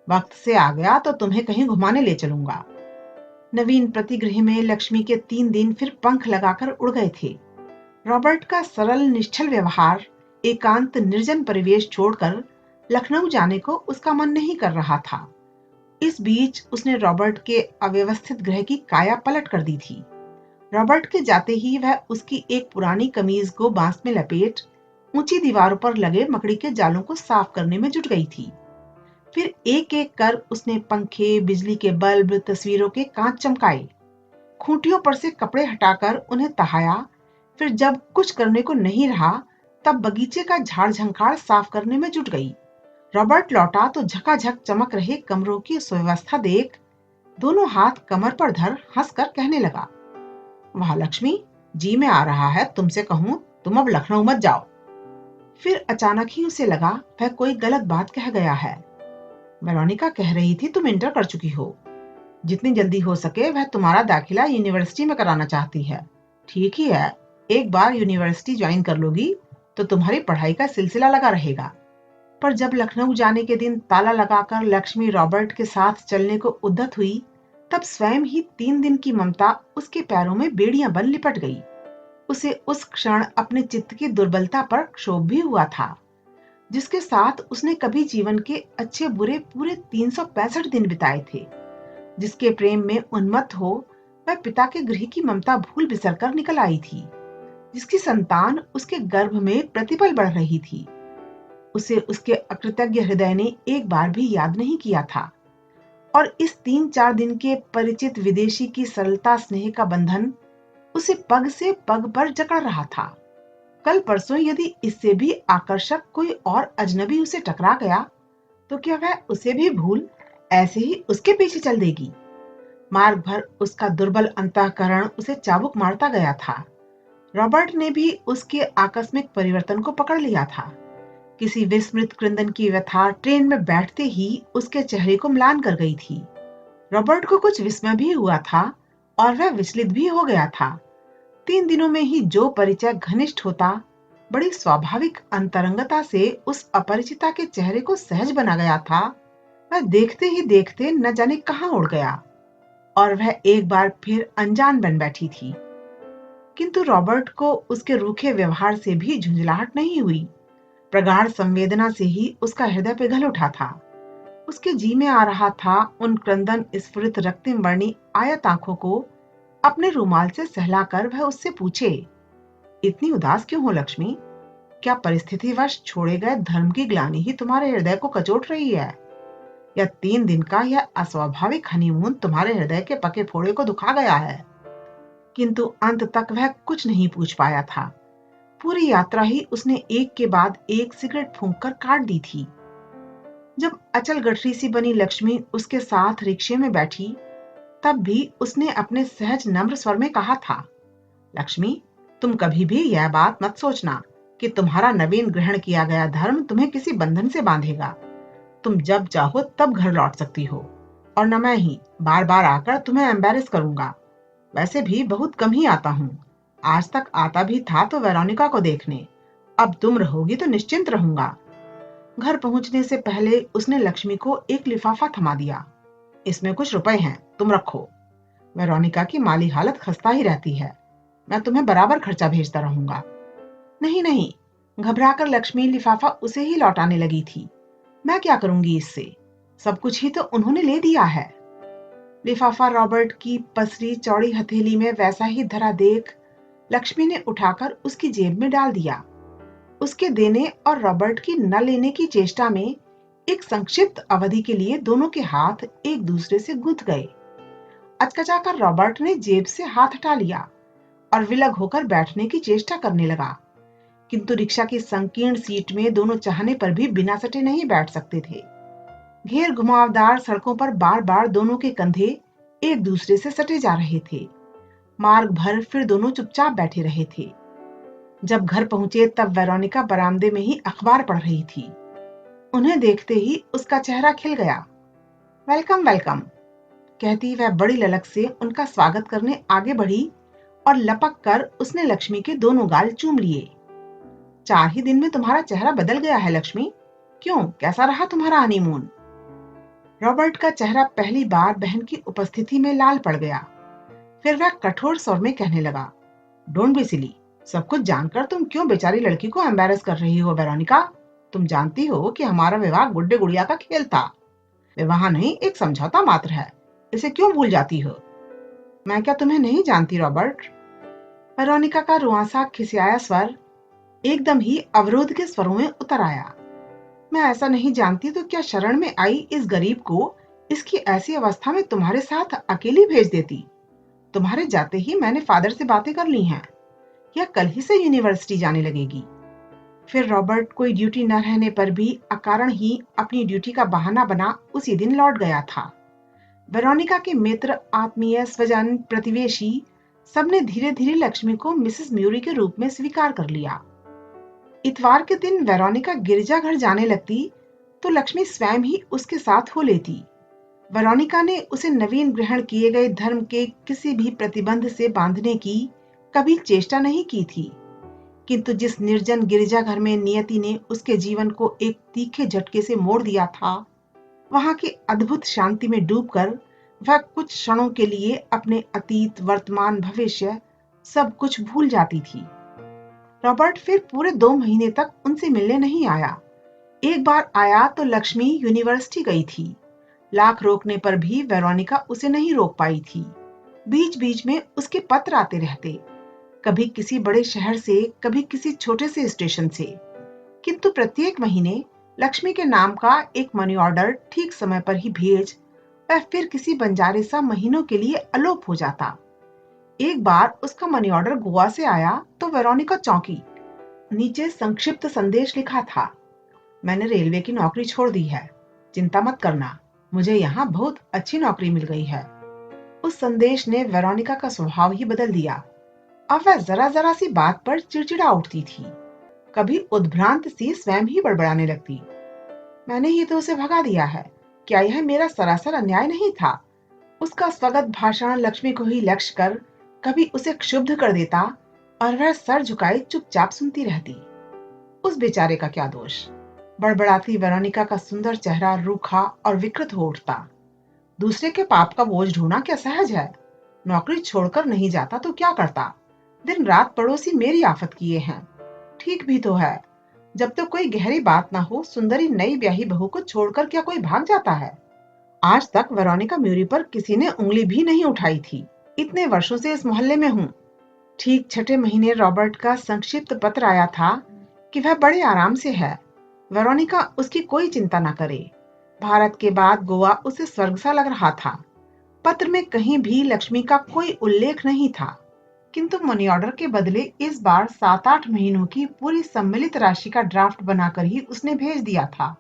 वक्त से आ गया तो तुम्हें कहीं घुमाने ले चलूंगा। नवीन प्रतिगृह में लक्ष्मी के 3 दिन फिर पंख लगाकर उड़ गए थे। रॉबर्ट का सरल निश्चल व्यवहार, एकांत निर्जन परिवेश छोड़कर लखनऊ जाने को उसका मन नहीं कर रहा था। इस बीच उसने रॉबर्ट के अव्यवस्थित गृह की काया पलट कर दी थी। रॉबर्ट के जाते ही वह उसकी एक पुरानी कमीज को बांस में लपेट ऊंची दीवारों पर लगे मकड़ी के जालों को साफ करने में जुट गई थी। फिर एक एक कर उसने पंखे, बिजली के बल्ब, तस्वीरों के कांच चमकाए, खूंटियों पर से कपड़े हटाकर उन्हें तहाया। फिर जब कुछ करने को नहीं रहा तब बगीचे का झाड़ झंखाड़ साफ करने में जुट गई। रॉबर्ट लौटा तो झकाझक चमक रहे कमरों की सुव्यवस्था देख दोनों हाथ कमर पर धर हंसकर कहने लगा, वाह लक्ष्मी, जी में आ रहा है तुमसे कहूं तुम अब लखनऊ मत जाओ। फिर अचानक ही उसे लगा वह कोई गलत बात कह गया है। वेरोनिका कह रही थी तुम इंटर कर चुकी हो। जितनी जल्दी हो सके वह तुम्हारा दाखिला यूनिवर्सिटी में कराना चाहती है। ठीक ही है, एक बार यूनिवर्सिटी ज्वाइन कर लोगी तो तुम्हारी पढ़ाई का सिलसिला लगा रहेगा। पर जब लखनऊ जाने के दिन ताला लगाकर लक्ष्मी रॉबर्ट के साथ चलने को उद्यत हुई तब स्वयं ही 3 दिन की ममता उसके पैरों में बेड़ियां बन लिपट गई। उसे उस क्षण अपने चित्त की दुर्बलता पर क्षोभ भी हुआ था, जिसके साथ उसने कभी जीवन के अच्छे बुरे पूरे 365 दिन बिताए थे। जिसके प्रेम में उन्मत्त हो वह पिता के गृह की ममता भूल बिसर कर निकल आई थी। जिसकी संतान उसके गर्भ में प्रतिपल बढ़ रही थी, उसे उसके अकृतज्ञ हृदय ने एक बार भी याद नहीं किया था। और इस 3-4 दिन के परिचित विदेशी की सरलता स्नेह का बंधन उसे पग से पग पर जकड़ रहा था। कल परसों यदि इससे भी आकर्षक कोई और अजनबी उसे टकरा गया तो क्या वह उसे भी भूल ऐसे ही उसके पीछे चल देगी? मार्ग भर उसका दुर्बल अंतःकरण उसे चाबुक मारता गया था। रॉबर्ट ने भी उसके आकस्मिक परिवर्तन को पकड़ लिया था। किसी विस्मृत क्रंदन की व्यथा ट्रेन में बैठते ही उसके चेहरे को म्लान कर गई थी। रॉबर्ट को कुछ विस्मय भी हुआ था और वह विचलित भी हो गया था। 3 दिनों में ही जो परिचय घनिष्ठ होता बड़ी स्वाभाविक अंतरंगता से उस अपरिचिता के चेहरे को सहज बना गया था, वह देखते ही देखते न जाने कहां उड़ गया और वह एक बार फिर अनजान बन बैठी थी। किंतु रॉबर्ट को उसके रूखे व्यवहार से भी झुंझलाहट नहीं हुई। प्रगाढ़ संवेदना से ही उसका हृदय पिघल उठा था। उसके जी में आ रहा था उन क्रंदन स्फुरित रक्तिम वर्णी आयत आंखों को अपने रुमाल से सहलाकर वह उससे पूछे, इतनी उदास क्यों हो लक्ष्मी? क्या परिस्थितिवश छोड़े गए धर्म की ग्लानि ही तुम्हारे हृदय को कचोट रही है, या 3 दिन का यह अस्वाभाविक हनीमून तुम्हारे हृदय के पके फोड़े को दुखा गया है? किंतु अंत तक वह कुछ नहीं पूछ पाया था। पूरी यात्रा ही उसने एक के बाद एक सिगरेट फूंक कर काट दी थी। जब अचल गठरी सी बनी लक्ष्मी उसके साथ रिक्शे में बैठी तब भी उसने अपने सहज नम्र स्वर में कहा था, लक्ष्मी, तुम कभी भी यह बात मत सोचना कि तुम्हारा नवीन ग्रहण किया गया धर्म तुम्हें किसी बंधन से बांधेगा। तुम जब चाहो तब घर लौट सकती हो और न मैं ही बार बार आकर तुम्हें एम्बेरस करूंगा। वैसे भी बहुत कम ही आता हूँ। आज तक आता भी था तो वेरोनिका को देखने, अब तुम रहोगी तो निश्चिंत रहूंगा। घर पहुंचने से पहले उसने लक्ष्मी को एक लिफाफा थमा दिया। इसमें कुछ रुपए हैं, तुम रखो। वेरोनिका की माली हालत खस्ता ही रहती है, मैं तुम्हें बराबर खर्चा भेजता रहूंगा। नहीं नहीं, घबराकर लक्ष्मी लिफाफा उसे ही लौटाने लगी थी। मैं क्या करूंगी इससे, सब कुछ ही तो उन्होंने ले दिया है। लिफाफा रॉबर्ट की पसरी चौड़ी हथेली में वैसा ही धरा देख लक्ष्मी ने उठाकर उसकी जेब में डाल दिया। उसके देने और रॉबर्ट की न लेने की चेष्टा में एक संक्षिप्त अवधि के लिए दोनों के हाथ एक दूसरे से गुंथ गए। अचकचाकर रॉबर्ट ने जेब से हाथ हटा लिया और विलग होकर बैठने की चेष्टा करने लगा, किंतु रिक्शा की संकीर्ण सीट में दोनों चाहने पर भी बिना सटे नहीं बैठ सकते थे। घेर घुमावदार सड़कों पर बार बार दोनों के कंधे एक दूसरे से सटे जा रहे थे। मार्ग भर फिर दोनों चुपचाप बैठे रहे थे। जब घर पहुंचे तब वेरोनिका बरामदे में ही अखबार पढ़ रही थी। उन्हें देखते ही उसका चेहरा खिल गया। वेलकम वेलकम कहती वह बड़ी ललक से उनका स्वागत करने आगे बढ़ी और लपक कर उसने लक्ष्मी के दोनों गाल चूम लिए। 4 ही दिन में तुम्हारा चेहरा बदल गया है लक्ष्मी। क्यों, कैसा रहा तुम्हारा हनीमून? रॉबर्ट का चेहरा पहली बार बहन की उपस्थिति में लाल पड़ गया। फिर वह कठोर स्वर में कहने लगा, डोंट बी सिली। सब कुछ जानकर तुम क्यों बेचारी लड़की को एम्बैरस कर रही हो वेरोनिका? तुम जानती हो कि हमारा विवाह गुड्डे गुड़िया का खेल था। विवाह नहीं, एक समझौता मात्र है। इसे क्यों भूल जाती हो? मैं क्या तुम्हें नहीं जानती रॉबर्ट? वेरोनिका का रुआंसा खिसियाया स्वर एकदम ही अवरोध के स्वरों में उतर आया। मैं ऐसा नहीं जानती तो क्या शरण में आई इस गरीब को इसकी ऐसी अवस्था में तुम्हारे साथ अकेली भेज देती? तुम्हारे जाते ही मैंने फादर से बातें कर ली हैं। यह कल ही से यूनिवर्सिटी जाने लगेगी। फिर रॉबर्ट कोई ड्यूटी न रहने पर भी अकारण ही अपनी ड्यूटी का बहाना बना उसी दिन लौट गया था। वेरोनिका के मित्र, आत्मीय, स्वजन, प्रतिवेशी सबने धीरे धीरे लक्ष्मी को मिसेस म्यूरी के रूप में स्वीकार कर लिया। इतवार के दिन वेरोनिका गिरजाघर जाने लगती तो लक्ष्मी स्वयं ही उसके साथ हो लेती। वेरोनिका ने उसे नवीन ग्रहण किए गए धर्म के किसी भी प्रतिबंध से बांधने की कभी चेष्टा नहीं की थी, किंतु जिस निर्जन गिरजाघर में नियति ने उसके जीवन को एक तीखे झटके से मोड़ दिया था, वहां की अद्भुत शांति में डूबकर वह कुछ क्षणों के लिए अपने अतीत, वर्तमान, भविष्य सब कुछ भूल जाती थी। रॉबर्ट फिर पूरे 2 महीने तक उनसे मिलने नहीं आया। एक बार आया तो लक्ष्मी यूनिवर्सिटी गई थी। लाख रोकने पर भी वेरोनिका उसे नहीं रोक पाई थी। बीच बीच में उसके पत्र आते रहते, कभी किसी बड़े शहर से, कभी किसी छोटे से स्टेशन से, किंतु प्रत्येक महीने लक्ष्मी के नाम का एक मनी ऑर्डर ठीक समय पर ही भेज वह फिर किसी बंजारे सा महीनों के लिए अलोप हो जाता। एक बार उसका मनी ऑर्डर गोवा से आया तो वेरोनिका चौंकी। नीचे संक्षिप्त संदेश लिखा था, मैंने रेलवे की नौकरी छोड़ दी है। चिंता मत करना, मुझे यहाँ बहुत अच्छी नौकरी मिल गई है। उस संदेश ने वेरोनिका का स्वभाव ही बदल दिया। अब वह जरा जरा सी बात पर चिड़चिड़ा उठती थी। कभी उद्भ्रांत सी स्वयं ही बड़बड़ाने लगती। मैंने ही तो उसे भगा दिया है। क्या यह मेरा सरासर अन्याय नहीं था? उसका स्वगत भाषण लक्ष्मी को ही लक्ष्य कर कभी उसे क्षुब्ध कर देता और वह सर झुकाए चुपचाप सुनती रहती। उस बेचारे का क्या दोष? बड़बड़ाती वेरोनिका का सुंदर चेहरा रूखा और विकृत हो उठता। दूसरे के पाप का बोझ ढोना क्या सहज है? नौकरी छोड़कर नहीं जाता तो क्या करता? दिन रात पड़ोसी मेरी आफत किए हैं। ठीक भी तो है। जब तक तो कोई गहरी बात ना हो, सुंदरी नई ब्याही बहू को छोड़कर क्या कोई भाग जाता है? आज तक वेरोनिका म्यूरी पर किसी ने उंगली भी नहीं उठाई थी। इतने वर्षों से इस मोहल्ले में हूँ। ठीक 6ठे महीने रॉबर्ट का संक्षिप्त पत्र आया था कि वह बड़े आराम से है। वेरोनिका उसकी कोई चिंता न करे। भारत के बाद गोवा उसे स्वर्ग सा लग रहा था। पत्र में कहीं भी लक्ष्मी का कोई उल्लेख नहीं था, किंतु मनी ऑर्डर के बदले इस बार 7-8 महीनों की पूरी सम्मिलित राशि का ड्राफ्ट बनाकर ही उसने भेज दिया था।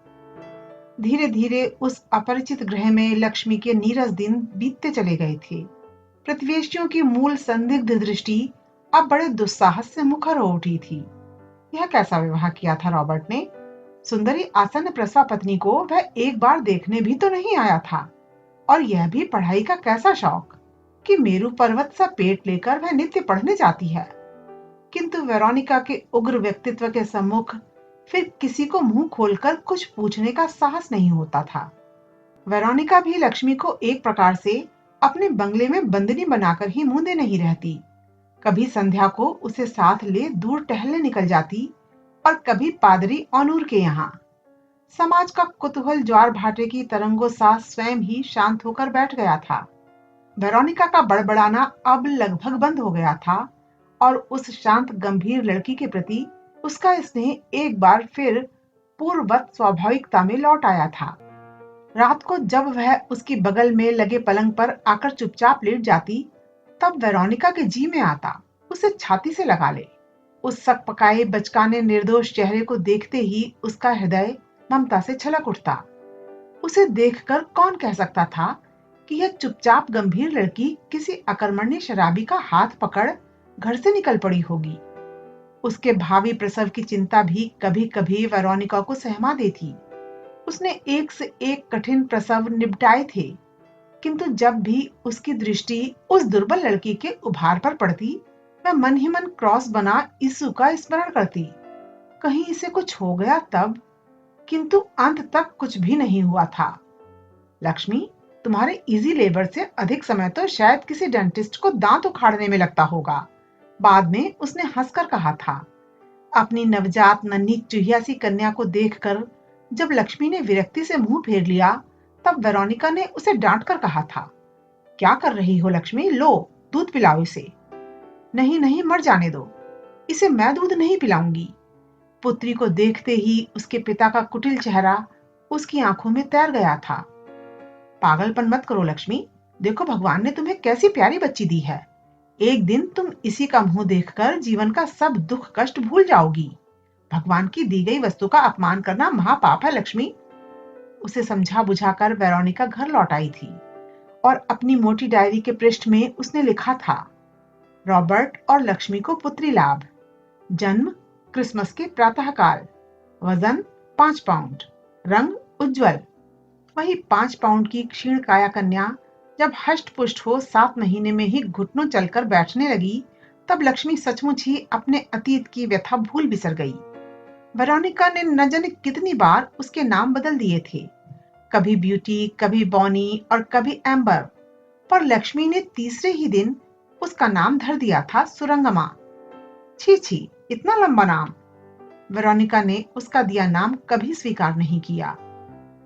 धीरे धीरे उस अपरिचित गृह में लक्ष्मी के नीरस दिन बीतते चले गए थे। प्रतिवेशियों की मूल संदिग्ध दृष्टि अब बड़े दुस्साहस से मुखर हो उठी थी। यह कैसा विवाह किया था रॉबर्ट ने? सुंदरी आसन्न प्रसवा पत्नी को वह एक बार देखने भी तो नहीं आया था। और यह भी पढ़ाई का कैसा शौक कि मेरू पर्वत सा पेट लेकर वह नित्य पढ़ने जाती है। किंतु वेरोनिका के उग्र व्यक्तित्व के सम्मुख फिर किसी को मुंह खोलकर कुछ पूछने का साहस नहीं होता था। वेरोनिका भी लक्ष्मी को एक प्रकार से अपने बंगले में बंदनी बनाकर ही मूंदे नहीं रहती। कभी संध्या को उसे साथ ले दूर टहलने निकल जाती और कभी पादरी ऑनूर के यहाँ। समाज का कुतूहल ज्वार भाटे की तरंगों सा स्वयं ही शांत होकर बैठ गया था। वेरोनिका का बड़बड़ाना अब लगभग बंद हो गया था और उस शांत गंभीर लड़की के प्रति उसका स्नेह एक बार फिर पूर्ववत स्वाभाविकता में लौट आया था। रात को जब वह उसकी बगल में लगे पलंग पर आकर चुपचाप लेट जाती, तब वेरोनिका के जी में आता उसे छाती से लगा ले। उस सकपकाए बचकाने निर्दोष चेहरे को देखते ही उसका हृदय ममता से छलक उठता। उसे देखकर कौन कह सकता था कि यह चुपचाप गंभीर लड़की किसी अकर्मण्य शराबी का हाथ पकड़ घर से निकल पड़ी होगी। उसके भावी प्रसव की चिंता भी कभी कभी वेरोनिका को सहमा देती। उसने एक से एक कठिन प्रसव निपटाए थे, किंतु जब भी उसकी दृष्टि उस दुर्बल लड़की के उभार पर पड़ती, वह मन ही मन क्रॉस बना यीशु का स्मरण करती। कहीं इसे कुछ हो गया तब, किंतु अंत तक कुछ भी नहीं हुआ था। लक्ष्मी, तुम्हारे इजी लेबर से अधिक समय तो शायद किसी डेंटिस्ट को दांत उखाड़ने में लगता होगा। बाद में उसने हंसकर कहा था। अपनी नवजात नन्ही चुहिया सी कन्या को देखकर जब लक्ष्मी ने विरक्ति से मुंह फेर लिया, तब वेरोनिका ने उसे डांट कर कहा था, क्या कर रही हो लक्ष्मी, लो दूध पिलाओ इसे। नहीं नहीं, मर जाने दो, इसे मैं दूध नहीं पिलाऊंगी। पुत्री को देखते ही उसके पिता का कुटिल चेहरा उसकी आंखों में तैर गया था। पागलपन मत करो लक्ष्मी, देखो भगवान ने तुम्हें कैसी प्यारी बच्ची दी है। एक दिन तुम इसी का मुंह देखकर जीवन का सब दुख कष्ट भूल जाओगी। भगवान की दी गई वस्तु का अपमान करना महापाप है लक्ष्मी। उसे समझा बुझाकर वेरोनिका घर लौट आई थी और अपनी मोटी डायरी के पृष्ठ में उसने लिखा था, रॉबर्ट और लक्ष्मी को पुत्री लाभ, जन्म क्रिसमस के प्रातःकाल, वजन 5 पाउंड, रंग उज्जवल। वही 5 पाउंड की क्षीण काया कन्या जब हष्ट पुष्ट हो 7 महीने में ही घुटनों चलकर बैठने लगी, तब लक्ष्मी सचमुच ही अपने अतीत की व्यथा भूल बिसर गई। वेरोनिका ने न जाने कितनी बार उसके नाम बदल दिए थे, कभी ब्यूटी, कभी बॉनी और कभी एम्बर, पर लक्ष्मी ने तीसरे ही दिन उसका नाम धर दिया था सुरंगमा। छी छी, इतना लंबा नाम। वेरोनिका ने उसका दिया नाम कभी स्वीकार नहीं किया।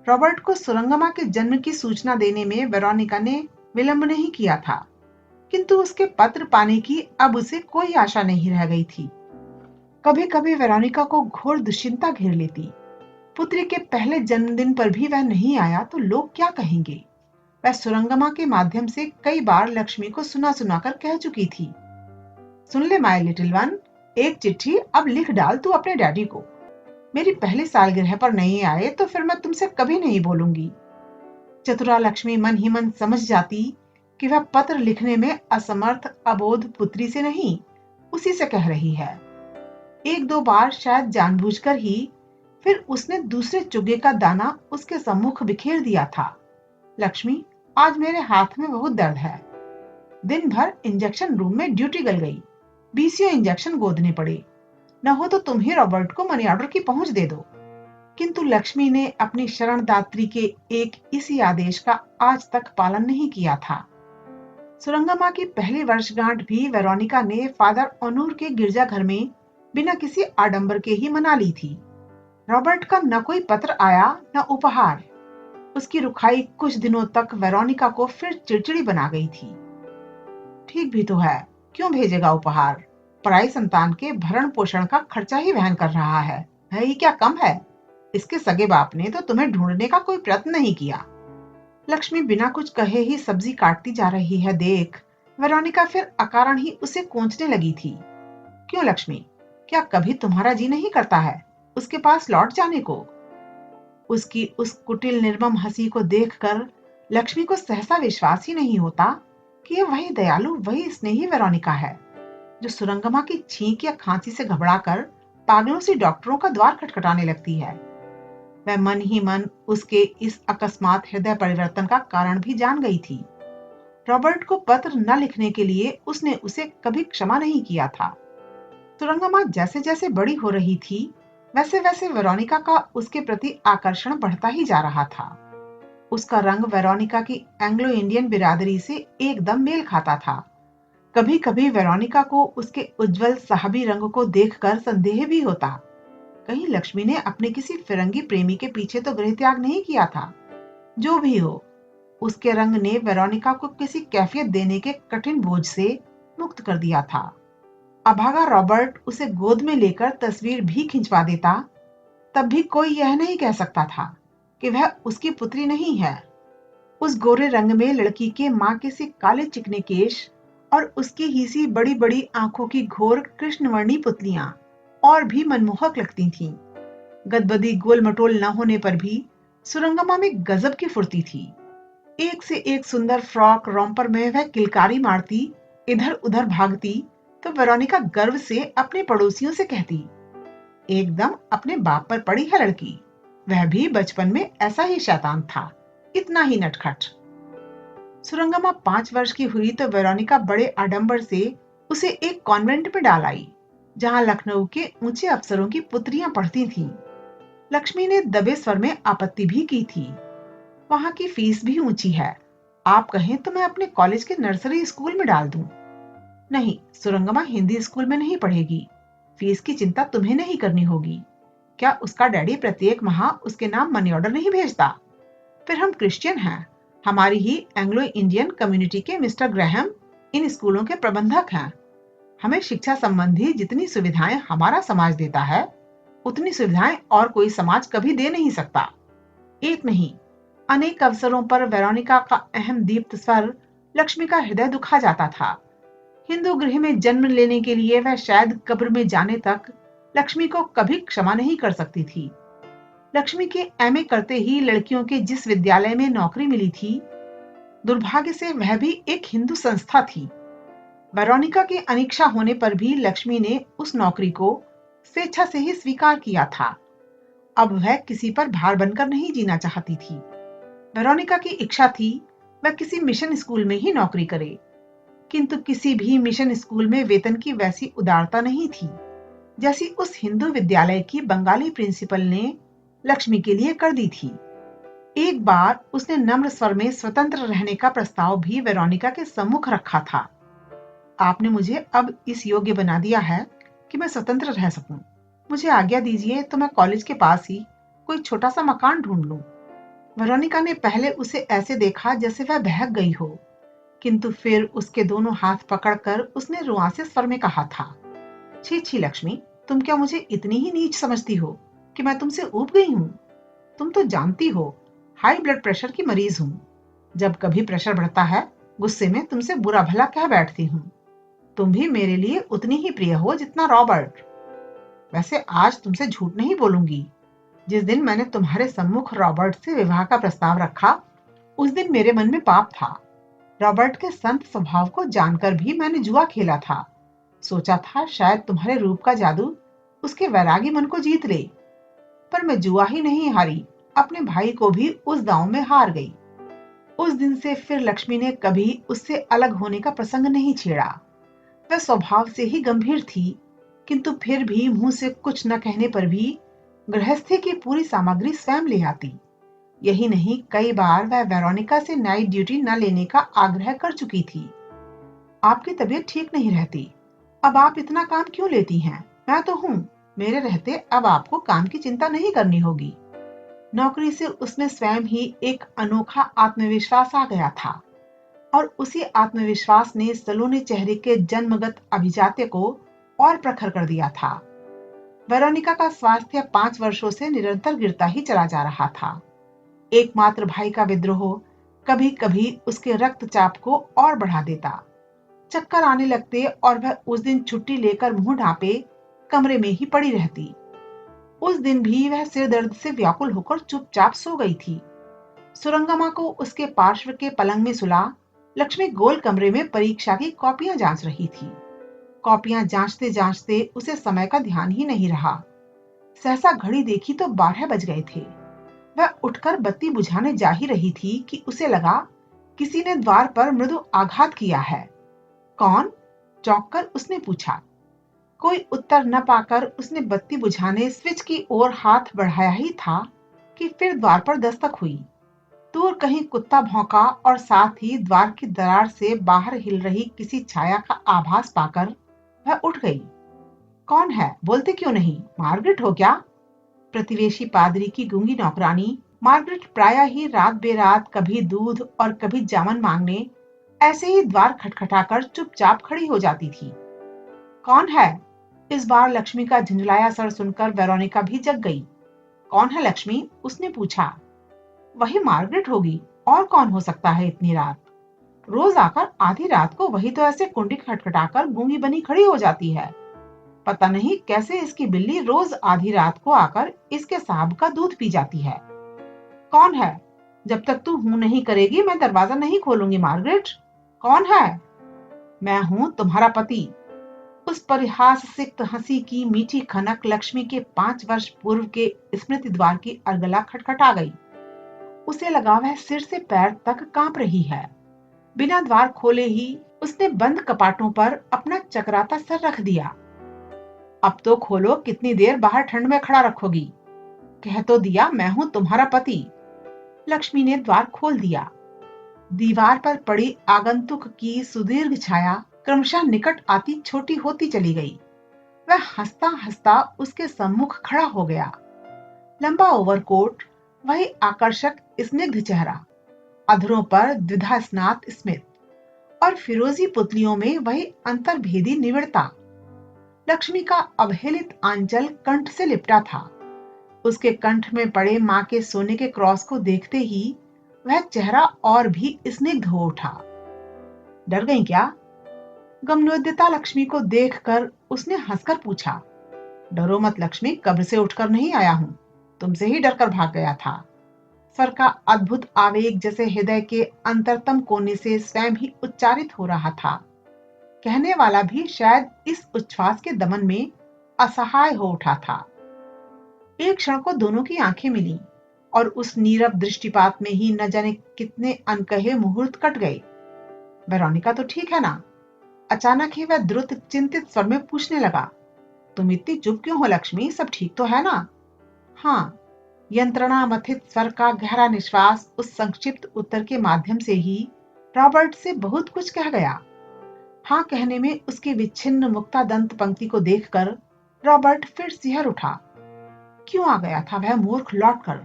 रॉबर्ट को सुरंगमा के जन्म की सूचना देने में वेरोनिका ने विलंब नहीं किया था, किंतु उसके पत्र पाने की अब उसे कोई आशा नहीं रह गई थी। कभी कभी वेरोनिका को घोर दुश्चिंता घेर लेती। पुत्री के पहले जन्मदिन पर भी वह नहीं आया तो लोग क्या कहेंगे। वह सुरंगमा के माध्यम से कई बार लक्ष्मी को सुना सुना कर कह चुकी थी, सुन ले माय लिटिल वन, एक चिट्ठी अब लिख डाल तू अपने डैडी को। मेरी पहली सालगिरह पर नहीं आए तो फिर मैं तुमसे कभी नहीं बोलूंगी। चतुरा लक्ष्मी मन ही मन समझ जाती कि वह पत्र लिखने में असमर्थ अबोध पुत्री से नहीं, उसी से कह रही है। एक दो बार शायद जानबूझकर ही फिर उसने दूसरे चुगे का दाना उसके सम्मुख बिखेर दिया था। लक्ष्मी, आज मेरे हाथ में बहुत दर्द है। दिन भर इंजेक्शन रूम में ड्यूटी गल गई, 20 इंजेक्शन गोदने पड़े। न हो तो तुम ही रॉबर्ट को मनी ऑर्डर की पहुंच दे दो। किंतु लक्ष्मी ने अपनी शरणदात्री के एक इसी आदेश का आज तक पालन नहीं किया था। सुरंगमा की पहली वर्षगांठ भी वेरोनिका ने फादर ओनूर के गिरजाघर में बिना किसी आडंबर के ही मना ली थी। रॉबर्ट का न कोई पत्र आया न उपहार। उसकी रुखाई कुछ दिनों तक वेरोनिका को फिर चिड़चिड़ी बना गई थी। ठीक भी तो है, क्यों भेजेगा उपहार, पराई संतान के भरण पोषण का खर्चा ही वहन कर रहा है ही क्या कम है। इसके सगे बाप ने तो तुम्हें ढूंढने का कोई प्रयत्न नहीं किया। लक्ष्मी बिना कुछ कहे ही सब्जी काटती जा रही है देख वेरोनिका फिर अकारण ही उसे कोंचने लगी थी। क्यों लक्ष्मी, क्या कभी तुम्हारा जी नहीं करता है उसके पास लौट जाने को। उसकी उस कुटिल निर्मम हंसी को देखकर लक्ष्मी को सहसा विश्वास ही नहीं होता कि यह वही दयालु, वही स्नेही वेरोनिका है जो सुरंगमा की छींक या खांसी से घबराकर पागलों से डॉक्टरों का द्वार खटखटाने लगती है। वह मन ही मन उसके इस अकस्मात हृदय परिवर्तन का कारण भी जान गई थी। रॉबर्ट को पत्र न लिखने के लिए उसने उसे कभी क्षमा नहीं किया था। सुरंगमा जैसे जैसे बड़ी हो रही थी, वैसे वैसे वेरोनिका का उसके प्रति आकर्षण बढ़ता ही जा रहा था। उसका रंग वेरोनिका की एंग्लो इंडियन बिरादरी से एकदम मेल खाता था। कभी कभी वेरोनिका को उसके उज्जवल साहबी रंग को देखकर संदेह भी होता, कहीं लक्ष्मी ने अपने किसी फिरंगी प्रेमी के पीछे तो गृह त्याग नहीं किया था। जो भी हो, उसके रंग ने वेरोनिका को किसी कैफियत देने के कठिन बोझ से मुक्त कर दिया था। अभागा रॉबर्ट उसे गोद में लेकर तस्वीर भी खिंचवा देता, तब भी कोई यह नहीं कह सकता था कि वह उसकी पुत्री नहीं है। उस गोरे रंग में लड़की के मां के से काले चिकने केश और उसकी ही सी बड़ी बड़ी आंखों की घोर कृष्णवर्णी पुतलियां और भी मनमोहक लगती थीं। गदबदी गोल मटोल न होने पर भी सुरंगमा में गजब की फुर्ती थी। एक से एक सुंदर फ्रॉक रोम्पर में वह किलकारी मारती, इधर उधर भागती, तो वेरोनिका गर्व से अपने पड़ोसियों से कहती, एकदम अपने बाप पर पड़ी है लड़की। वह भी बचपन में ऐसा ही शैतान था, इतना ही नटखट। सुरंगमा 5 वर्ष की हुई तो वेरोनिका बड़े आडंबर से उसे एक कॉन्वेंट में डाल आई, जहां लखनऊ के ऊंचे अफसरों की पुत्रियां पढ़ती थीं। लक्ष्मी ने दबे स्वर में आपत्ति भी की थी। वहां की फीस भी ऊंची है। आप कहें तो मैं अपने कॉलेज के नर्सरी स्कूल में डाल दूं। नहीं, सुरंगमा हिंदी स्कूल में नहीं पढ़ेगी। फीस की चिंता तुम्हें नहीं करनी होगी। क्या उसका डैडी प्रत्येक माह उसके नाम मनी ऑर्डर नहीं भेजता? फिर हम क्रिश्चियन हैं। हमारी ही एंग्लो इंडियन कम्युनिटी के मिस्टर ग्रैहम इन स्कूलों के प्रबंधक हैं। हमें शिक्षा संबंधी जितनी सुविधाएं हमारा समाज देता है, उतनी सुविधाएं और कोई समाज कभी दे नहीं सकता। एक नहीं, अनेक अवसरों पर वेरोनिका का अहम दीप्त स्वर लक्ष्मी का हृदय दुखा जाता था। हिंदू गृह में जन्म लेने के लिए वह शायद कब्र में जाने तक लक्ष्मी को कभी क्षमा नहीं कर सकती थी। लक्ष्मी के एमए करते ही लड़कियों के जिस विद्यालय में नौकरी मिली थी, दुर्भाग्य से वह भी एक हिंदू संस्था थी। वेरोनिका की अनिच्छा होने पर भी लक्ष्मी ने उस नौकरी को स्वेच्छा से ही स्वीकार किया था। अब वह किसी पर भार बनकर नहीं जीना चाहती थी। वेरोनिका की इच्छा थी वह किसी मिशन स्कूल में ही नौकरी करे, किंतु किसी भी मिशन स्कूल में वेतन की वैसी उदारता नहीं थी जैसी उस हिंदू विद्यालय की बंगाली प्रिंसिपल ने लक्ष्मी के लिए कर दी थी। एक बार उसने नम्र स्वर में स्वतंत्र रहने का प्रस्ताव भी वेरोनिका के सम्मुख रखा था। आपने मुझे अब इस योग्य बना दिया है कि मैं स्वतंत्र रह सकूं। मुझे आज्ञा दीजिए तो मैं कॉलेज के पास ही कोई छोटा सा मकान ढूंढ लूं। वेरोनिका ने पहले उसे ऐसे देखा जैसे वह बहक गई हो, किंतु फिर उसके दोनों हाथ पकड़कर उसने रुआंसे स्वर में कहा था, छी छी लक्ष्मी, तुम क्या मुझे इतनी ही नीच समझती हो कि मैं तुमसे ऊब गई हूं? तुम तो जानती हो हाई ब्लड प्रेशर की मरीज हूं। जब कभी प्रेशर बढ़ता है, गुस्से में तुमसे बुरा भला कह बैठती हूं। तुम भी मेरे लिए उतनी ही प्रिय हो जितना रॉबर्ट। वैसे आज तुमसे झूठ नहीं बोलूंगी। जिस दिन मैंने तुम्हारे सम्मुख रॉबर्ट से विवाह का प्रस्ताव रखा, उस दिन मेरे मन में पाप था। रॉबर्ट के संत स्वभाव को जानकर भी मैंने जुआ खेला था। सोचा था शायद तुम्हारे रूप का जादू उसके वैरागी मन को जीत ले, पर मैं जुआ ही नहीं हारी, अपने भाई को भी उस दांव में हार गई। उस दिन से फिर लक्ष्मी ने कभी उससे अलग होने का प्रसंग नहीं छेड़ा। वह स्वभाव से ही गंभीर थी, किंतु फिर भी मुंह से कुछ न कहने पर भी गृहस्थी की पूरी सामग्री स्वयं ले आती। यही नहीं, कई बार वह वेरोनिका से नाइट ड्यूटी न लेने का आग्रह कर चुकी थी। आपकी तबीयत ठीक नहीं रहती, अब आप इतना काम क्यों लेती हैं? मैं तो हूं, मेरे रहते अब आपको काम की चिंता नहीं करनी होगी। नौकरी से उसमें स्वयं ही एक अनोखा आत्मविश्वास आ गया था, और उसी आत्मविश्वास ने सलोने चेहरे के जन्मगत अभिजात्य को और प्रखर कर दिया था। वेरोनिका का स्वास्थ्य 5 वर्षों से निरंतर गिरता ही चला जा रहा था। एकमात्र भाई का विद्रोह कभी कभी उसके रक्तचाप को और बढ़ा देता। चक्कर आने लगते और वह उस दिन छुट्टी लेकर मुंह ढांपे कमरे में ही पड़ी रहती। उस दिन भी वह सिर दर्द से व्याकुल होकर चुपचाप सो गई थी। सुरंगमा को उसके पार्श्व के पलंग में सुला लक्ष्मी गोल कमरे में परीक्षा की कॉपियां जांच रही थी। कॉपियां जांचते जांचते उसे समय का ध्यान ही नहीं रहा। सहसा घड़ी देखी तो 12 बज गए थे। वह उठकर बत्ती बुझाने जा ही रही थी कि उसे लगा किसी ने द्वार पर मृदु आघात किया है। कौन? चौंक कर उसने पूछा। कोई उत्तर न पाकर उसने बत्ती बुझाने स्विच की ओर हाथ बढ़ाया ही था कि फिर द्वार पर दस्तक हुई। दूर कहीं कुत्ता भौंका और साथ ही द्वार की दरार से बाहर हिल रही किसी छाया का आभास पाकर वह उठ गई। कौन है? बोलते क्यों नहीं? मार्गरेट हो क्या? प्रतिवेशी पादरी की गूंगी नौकरानी मार्गरेट प्रायः ही रात बेरात कभी दूध और कभी जामन मांगने ऐसे ही द्वार खटखटाकर चुपचाप खड़ी हो जाती थी। कौन है? इस बार लक्ष्मी का झुंझलाया स्वर सुनकर वेरोनिका भी जग गई। कौन है लक्ष्मी? उसने पूछा। वही मार्गरेट होगी, और कौन हो सकता है इतनी रात? रोज आकर आधी रात को वही तो ऐसे कुंडी खटखटाकर गूंगी बनी खड़ी हो जाती है। पता नहीं कैसे इसकी बिल्ली रोज आधी रात को आकर इसके साहब का दूध पी जाती है। कौन है? जब तक तू हूं नहीं करेगी मैं दरवाजा नहीं खोलूंगी मार्गरेट। कौन है? मैं हूं तुम्हारा पति। उस परिहास सिक्त हंसी की मीठी खनक लक्ष्मी के 5 वर्ष पूर्व के स्मृति द्वार की अर्गला खटखटा गई। उसे लगा वह सिर से पैर तक कांप रही है। बिना द्वार खोले ही उसने बंद कपाटों पर अपना चकराता सर रख दिया। अब तो खोलो, कितनी देर बाहर ठंड में खड़ा रखोगी? कह तो दिया मैं हूं तुम्हारा पति। लक्ष्मी ने द्वार खोल दिया। दीवार पर पड़ी आगंतुक की सुदीर्घ छाया क्रमशः निकट आती छोटी होती चली गई। वह हंसता हंसता उसके सम्मुख खड़ा हो गया। लंबा ओवरकोट, वही आकर्षक स्निग्ध चेहरा, अधरों पर द्विधा स्नात स्मित और फिरोजी पुतलियों में वही अंतर्भेदी निविड़ता। लक्ष्मी का अवहेलित आंचल कंठ से लिपटा था। उसके कंठ में पड़े मां के सोने के क्रॉस को देखते ही वह चेहरा और भी स्निग्ध हो उठा। डर गई क्या? गमनोद्यता लक्ष्मी को देखकर उसने हंसकर पूछा। डरो मत लक्ष्मी, कब्र से उठकर नहीं आया हूं, तुमसे ही डरकर भाग गया था। स्वर का अद्भुत आवेग जैसे हृदय के अंतरतम कोने से स्वयं ही उच्चारित हो रहा था। कहने वाला भी शायद इस उच्छ्वास के दमन में असहाय हो उठा था। एक क्षण को दोनों की आंखें मिली और उस नीरव दृष्टिपात में ही न जाने कितने अनकहे मुहूर्त कट गए। वेरोनिका तो ठीक है ना? अचानक ही वह द्रुत चिंतित स्वर में पूछने लगा। तुम इतनी चुप क्यों हो लक्ष्मी, सब ठीक तो है ना? हाँ। यंत्रणा मथित स्वर का गहरा निश्वास उस संक्षिप्त उत्तर के माध्यम से ही रॉबर्ट से बहुत कुछ कह गया। हाँ कहने में उसकी विच्छिन्न मुक्तादंत पंक्ति को देखकर रॉबर्ट फिर सिहर उठा। क्यों आ गया था वह मूर्ख लौटकर,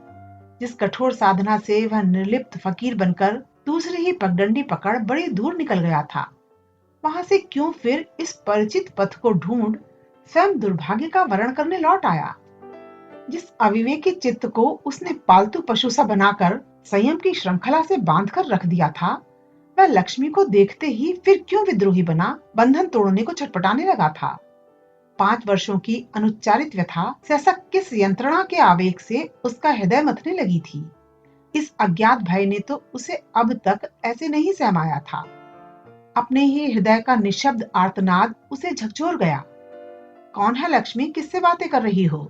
जिस कठोर साधना से वह निर्लिप्त फकीर बनकर दूसरी ही पगडंडी पकड़ बड़ी दूर निकल गया था। वहां से क्यों फिर इस परिचित पथ को ढूंढ स्वयं दुर्भाग्य का वर्ण करने लौट आया? जिस अविवेकी चित्त को उसने पालतू पशु सा बनाकर संयम की श्रृंखला से बांधकर रख दिया था, वह लक्ष्मी को देखते ही फिर क्यों विद्रोही बना बंधन तोड़ने को छटपटाने लगा था? 5 वर्षों की अनुच्चारित व्यथा सहसा किस यंत्रणा के आवेग से उसका हृदय मथने लगी थी। इस अज्ञात भय ने तो उसे अब तक ऐसे नहीं सहमाया था। अपने ही हृदय का निशब्द आर्तनाद उसे झकझोर गया। कौन है लक्ष्मी, किससे बातें कर रही हो?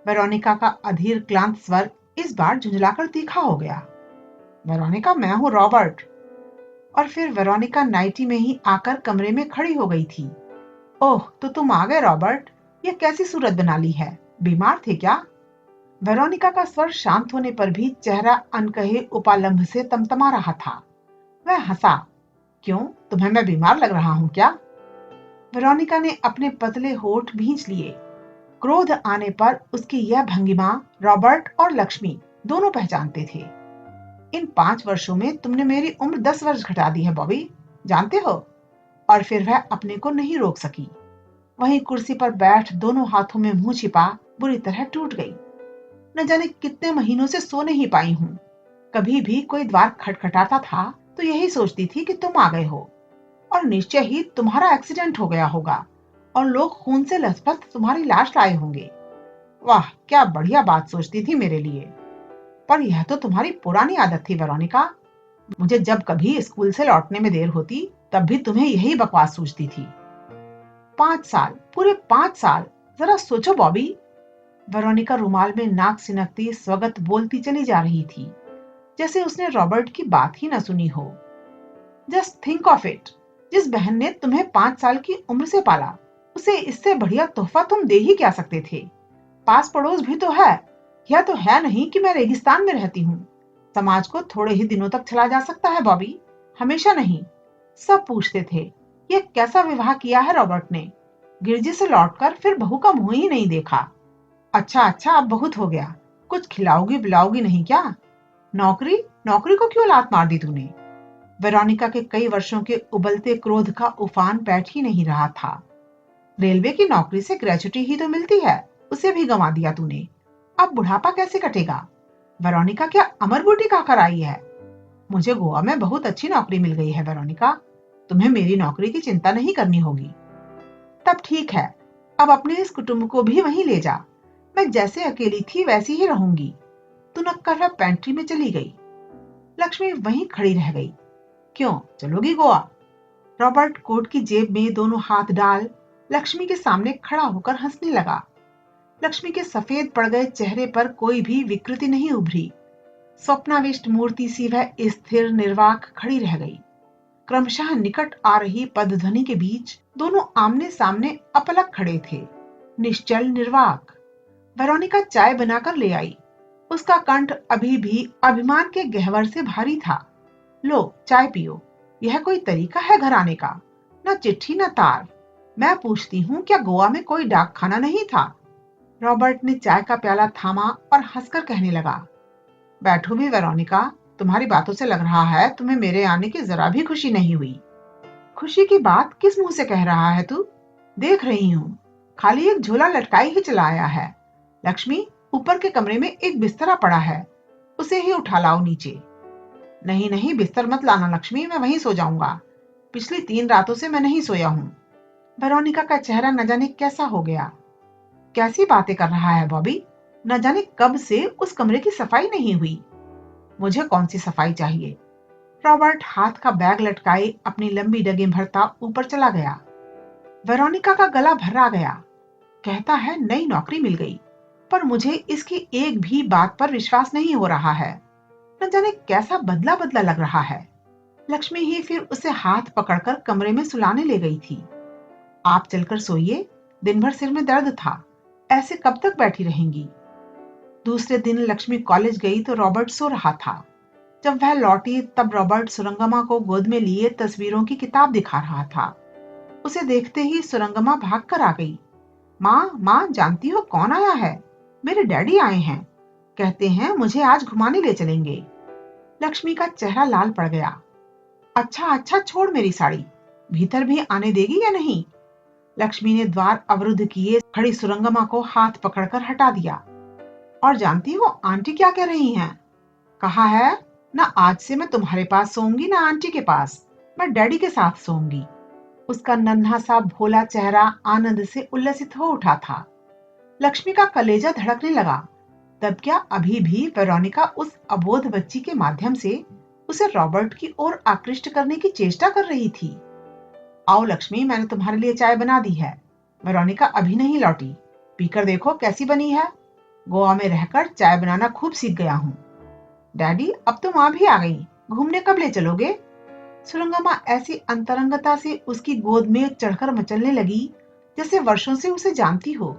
वेरोनिका का अधीर क्लांत स्वर इस बार झुंझलाकर तीखा हो गया। वेरोनिका, मैं हूं रॉबर्ट। और फिर वेरोनिका नाइटी में ही आकर कमरे में खड़ी हो गई थी। ओह, तो तुम आ गए रॉबर्ट, यह कैसी सूरत बना ली है, बीमार थे क्या? वेरोनिका का स्वर शांत होने पर भी चेहरा अनकहे उपालंभ से तमतमा रहा था। वह हंसा। क्यों, तुम्हें मैं बीमार लग रहा हूं क्या? वेरोनिका ने अपने पतले होठ भींच लिए। क्रोध आने पर उसकी यह भंगिमा रॉबर्ट और लक्ष्मी दोनों पहचानते थे। इन 5 वर्षों में तुमने मेरी उम्र 10 वर्ष घटा दी है बॉबी, जानते हो? और फिर वह अपने को नहीं रोक सकी। वहीं कुर्सी पर बैठ दोनों हाथों में मुंह छिपा बुरी तरह टूट गई। न जाने कितने महीनों से सो नहीं पाई हूं। कभी भी कोई द्वार खटखटाता था तो यही सोचती थी कि तुम आ गए हो और निश्चय ही तुम्हारा एक्सीडेंट हो गया होगा और लोग खून से लथपथ तुम्हारी लाश लाए होंगे। वाह, क्या बढ़िया बात सोचती थी मेरे लिए। पर यह तो तुम्हारी पुरानी आदत थी वेरोनिका। मुझे जब कभी स्कूल से लौटने में देर होती तब भी तुम्हें यही बकवास सूझती थी। 5 साल, पूरे 5 साल, जरा सोचो बॉबी। वेरोनिका रुमाल में नाक सिनकती स्वगत बोलती चली जा रही थी, जैसे उसने रॉबर्ट की बात ही न सुनी हो। जस्ट थिंक ऑफ इट, जिस बहन ने तुम्हें 5 साल की उम्र से पाला, उसे इससे बढ़िया तोहफा तुम दे ही क्या सकते थे? पास पड़ोस भी तो है। यह तो है नहीं कि मैं रेगिस्तान में रहती हूँ। समाज को थोड़े ही दिनों तक चला जा सकता है बॉबी, हमेशा नहीं। सब पूछते थे ये कैसा विवाह किया है रॉबर्ट ने। गिरजी से लौटकर फिर बहू का मुंह ही नहीं देखा। अच्छा अच्छा, अब बहुत हो गया। कुछ खिलाओगी पिलाओगी नहीं क्या? नौकरी, नौकरी को क्यों लात मार दी तूने? वेरोनिका के कई वर्षों के उबलते क्रोध का उफान बैठ ही नहीं रहा था। रेलवे की नौकरी से ग्रेच्युटी ही तो मिलती है, उसे भी गंवा दिया तूने। अब बुढ़ापा कैसे कटेगा? वेरोनिका क्या अमर बूटी खाकर आई है? मुझे गोवा में बहुत अच्छी नौकरी मिल गई है वेरोनिका, तुम्हें मेरी नौकरी की चिंता नहीं करनी होगी। तब ठीक है, अब अपने इस कुटुंब को भी वहीं ले जा। मैं जैसे अकेली थी वैसी ही रहूंगी। तुनक कर वह पेंट्री में चली गई। लक्ष्मी वहीं खड़ी रह गई। क्यों, चलोगी गोवा? रॉबर्ट कोट की जेब में दोनों हाथ डाल लक्ष्मी के सामने खड़ा होकर हंसने लगा। लक्ष्मी के सफेद पड़ गए चेहरे पर कोई भी विकृति नहीं उभरी। स्वप्नाविष्ट मूर्ति सी वह स्थिर निर्वाक खड़ी रह गई। क्रमशः निकट आ रही पदध्वनि के बीच दोनों आमने सामने अपलक खड़े थे, निश्चल निर्वाक। वेरोनिका चाय बनाकर ले आई। उसका कंठ अभी भी अभिमान के गहवर से भारी था। लो चाय पियो। यह कोई तरीका है घर आने का? न चिट्ठी न तार। मैं पूछती हूँ, क्या गोवा में कोई डाक खाना नहीं था? रॉबर्ट ने चाय का प्याला थामा और हंसकर कहने लगा, बैठो भी वेरोनिका, तुम्हारी बातों से लग रहा है तुम्हें मेरे आने की जरा भी खुशी नहीं हुई। खुशी की बात किस मुंह से कह रहा है तू? देख रही हूँ, खाली एक झोला लटकाई ही चला आया है। लक्ष्मी, ऊपर के कमरे में एक बिस्तरा पड़ा है, उसे ही उठा लाओ नीचे। नहीं नहीं, बिस्तर मत लाना लक्ष्मी, मैं वहीं सो जाऊंगा। पिछली 3 रातों से मैं नहीं सोया हूँ। वेरोनिका का चेहरा न जाने कैसा हो गया। कैसी बातें कर रहा है बॉबी? न जाने कब से उस कमरे की सफाई नहीं हुई। मुझे कौन सी सफाई चाहिए? रॉबर्ट हाथ का बैग लटकाए अपनी लंबी डगे भरता ऊपर चला गया। वेरोनिका का गला भर्रा गया। कहता है नई नौकरी मिल गई, पर मुझे इसकी एक भी बात पर विश्वास नहीं हो रहा है। न जाने कैसा बदला बदला लग रहा है। लक्ष्मी ही फिर उसे हाथ पकड़कर कमरे में सुलाने ले गई थी। आप चलकर सोइए, दिन भर सिर में दर्द था, ऐसे कब तक बैठी रहेंगी? दूसरे दिन लक्ष्मी कॉलेज गई तो रॉबर्ट सो रहा था। जब वह लौटी तब रॉबर्ट सुरंगमा को गोद में लिए तस्वीरों की किताब दिखा रहा था। उसे देखते ही सुरंगमा भाग कर आ गई। माँ माँ, जानती हो कौन आया है? मेरे डैडी आए हैं। कहते हैं मुझे आज घुमाने ले चलेंगे। लक्ष्मी का चेहरा लाल पड़ गया। अच्छा अच्छा, छोड़ मेरी साड़ी, भीतर भी आने देगी या नहीं? लक्ष्मी ने द्वार अवरुद्ध किए खड़ी सुरंगमा को हाथ पकड़कर हटा दिया। और जानती हो आंटी क्या कह रही हैं? कहा है, ना आज से मैं तुम्हारे पास सोऊंगी ना आंटी के पास, मैं डैडी के साथ सोऊंगी। उसका नन्हा सा भोला चेहरा आनंद से उल्लसित हो उठा था। लक्ष्मी का कलेजा धड़कने लगा। तब क्या अभी भी वेरोनिका उस अबोध बच्ची के माध्यम से उसे रॉबर्ट की ओर आकृष्ट करने की चेष्टा कर रही थी? आओ लक्ष्मी, मैंने तुम्हारे लिए चाय बना दी है। वेरोनिका अभी नहीं लौटी, पीकर देखो कैसी बनी है। गोवा में रहकर चाय बनाना खूब सीख गया हूँ। डैडी, अब तो माँ भी आ गई, घूमने कब ले चलोगे? सुरंगमा ऐसी अंतरंगता से उसकी गोद में चढ़कर मचलने लगी जैसे वर्षों से उसे जानती हो।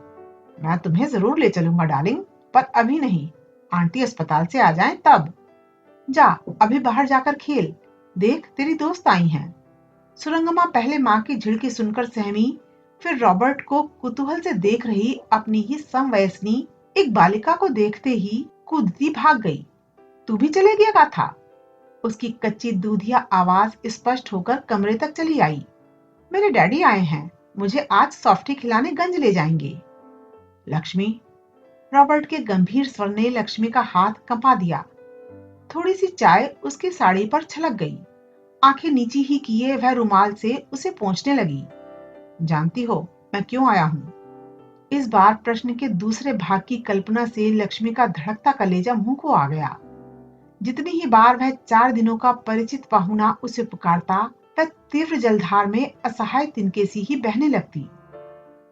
मैं तुम्हें जरूर ले चलूंगा डार्लिंग, पर अभी नहीं, आंटी अस्पताल से आ जाएं तब। जा, अभी बाहर जाकर खेल। देख, तेरी दोस्त आई हैं। सुरंगमा पहले माँ की झिड़की सुनकर सहमी, फिर रॉबर्ट को कुतूहल से देख रही अपनी ही समवयस्नी एक बालिका को देखते ही कूदती भाग गई। तू भी चले गया था? उसकी कच्ची दूधिया आवाज स्पष्ट होकर कमरे तक चली आई। मेरे डैडी आए हैं, मुझे आज सॉफ्टी खिलाने गंज ले जाएंगे। लक्ष्मी, रॉबर्ट के गंभीर स्वर ने लक्ष्मी का हाथ कंपा दिया। थोड़ी सी चाय उसकी साड़ी पर छलक गई। आंखें नीची ही किए वह रुमाल से उसे पोंछने लगी। जानती हो मैं क्यों आया हूँ? इस बार प्रश्न के दूसरे भाग की कल्पना से लक्ष्मी का धड़कता कलेजा मुंह को आ गया। जितनी ही बार वह 4 दिनों का परिचित पाहुना उसे पुकारता, वह तीव्र जलधार में असहाय तिनके सी ही बहने लगती।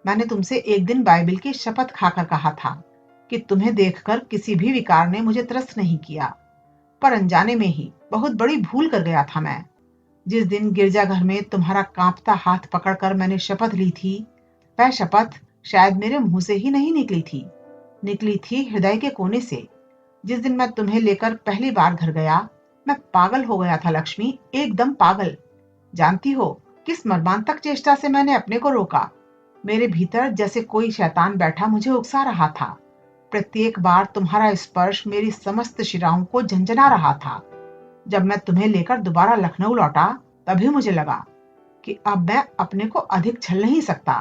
मैंने तुमसे एक दिन बाइबिल की शपथ खाकर कहा था कि तुम्हें देखकर किसी भी विकार ने मुझे त्रस्त नहीं किया, पर अनजाने में ही बहुत बड़ी भूल कर गया था मैं। जिस दिन गिरजाघर में तुम्हारा कांपता हाथ पकड़कर मैंने शपथ ली थी, वह शपथ शायद मेरे मुंह से ही नहीं निकली थी हृदय के कोने से। जिस दिन मैं तुम्हें लेकर पहली बार घर गया, मैं पागल हो गया था लक्ष्मी, एकदम पागल। जानती हो किस मर्मांतक चेष्टा से मैंने अपने को रोका? मेरे भीतर जैसे कोई शैतान बैठा मुझे उकसा रहा था। प्रत्येक बार तुम्हारा स्पर्श मेरी समस्त शिराओं को झंझना रहा था। जब मैं तुम्हें लेकर दोबारा लखनऊ लौटा, तभी मुझे लगा कि अब मैं अपने को अधिक छल नहीं सकता।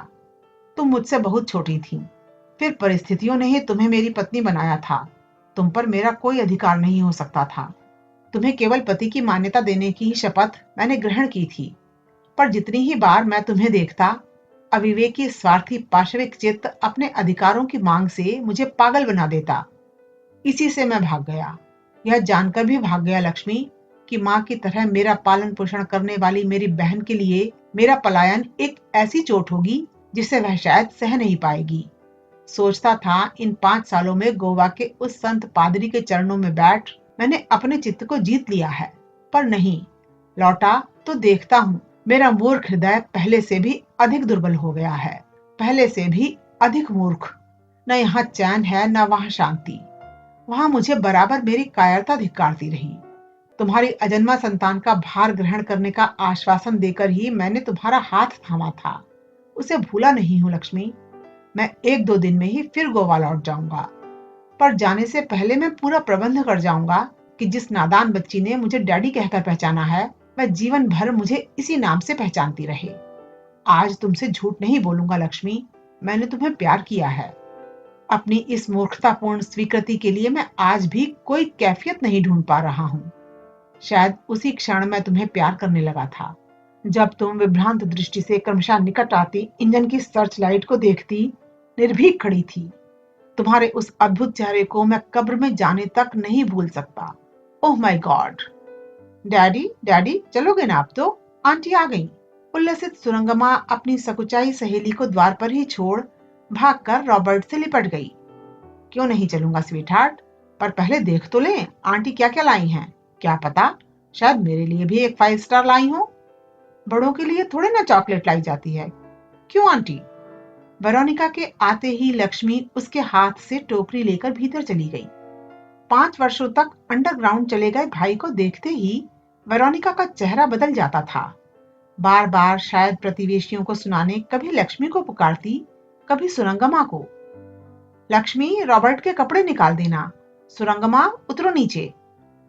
तुम मुझसे बहुत छोटी थी, फिर परिस्थितियों ने ही तुम्हें मेरी पत्नी बनाया था। तुम पर मेरा कोई अधिकार नहीं हो सकता था। तुम्हें केवल पति की मान्यता देने की ही शपथ मैंने ग्रहण की थी। पर जितनी ही बार मैं तुम्हें देखता, अविवेकी स्वार्थी पाशविक चित्त अपने अधिकारों की मांग से मुझे पागल बना देता। इसी से मैं भाग गया। यह जानकर भी भाग गया लक्ष्मी कि माँ की तरह मेरा पालन पोषण करने वाली मेरी बहन के लिए मेरा पलायन एक ऐसी चोट होगी जिसे वह शायद सह नहीं पाएगी। सोचता था इन 5 सालों में गोवा के उस संत पादरी के चरणों में बैठ मैंने अपने चित्त को जीत लिया है, पर नहीं। लौटा तो देखता हूँ मेरा मूर्ख हृदय पहले से भी अधिक दुर्बल हो गया है, पहले से भी अधिक मूर्ख। न यहाँ चैन है न वहाँ शांति। वहां मुझे बराबर मेरी कायरता धिक्कारती रही। तुम्हारी अजन्मा संतान का भार ग्रहण करने का आश्वासन देकर ही मैंने तुम्हारा हाथ थामा था। उसे भूला नहीं हूं लक्ष्मी। मैं 1-2 दिन में ही फिर गोवा लौट जाऊंगा, पर जाने से पहले मैं पूरा प्रबंध कर जाऊंगा कि जिस नादान बच्ची ने मुझे डैडी कहकर पहचाना है, वह जीवन भर मुझे इसी नाम से पहचानती रहे। आज तुमसे झूठ नहीं बोलूंगा लक्ष्मी, मैंने तुम्हें प्यार किया है। अपनी इस मूर्खतापूर्ण स्वीकृति के लिए मैं आज भी कोई कैफियत नहीं ढूंढ पा रहा हूँ। शायद उसी क्षण मैं तुम्हें प्यार करने लगा था, जब तुम विभ्रांत दृष्टि से क्रमशः निकट आती इंजन की सर्च लाइट को देखती, निर्भीक खड़ी थी। तुम्हारे उस अद्भुत चेहरे को मैं कब्र में जाने तक नहीं भूल सकता। Oh my God! Daddy, daddy, चलोगे ना अब तो? आंटी आ गई। उल्लसित सुरंगमा अपनी सकुचाई सहेली को द्वार पर ही छोड़ भागकर रॉबर्ट से लिपट गई। क्यों नहीं चलूंगा स्वीटहार्ट, पर पहले देख तो लें आंटी क्या क्या लाई हैं। क्या पता शायद मेरे लिए भी एक 5 स्टार लाई हो। बड़ों के लिए थोड़े ना चॉकलेट लाई जाती है। क्यों आंटी? वेरोनिका के आते ही लक्ष्मी उसके हाथ से टोकरी लेकर भीतर चली गई। 5 वर्षों तक अंडरग्राउंड चले गए भाई को देखते ही वेरोनिका का चेहरा बदल जाता था। बार बार शायद प्रतिवेशियों को सुनाने कभी लक्ष्मी को पुकारती, कभी सुरंगमा को। लक्ष्मी, रॉबर्ट के कपड़े निकाल देना। सुरंगमा, उतरो नीचे।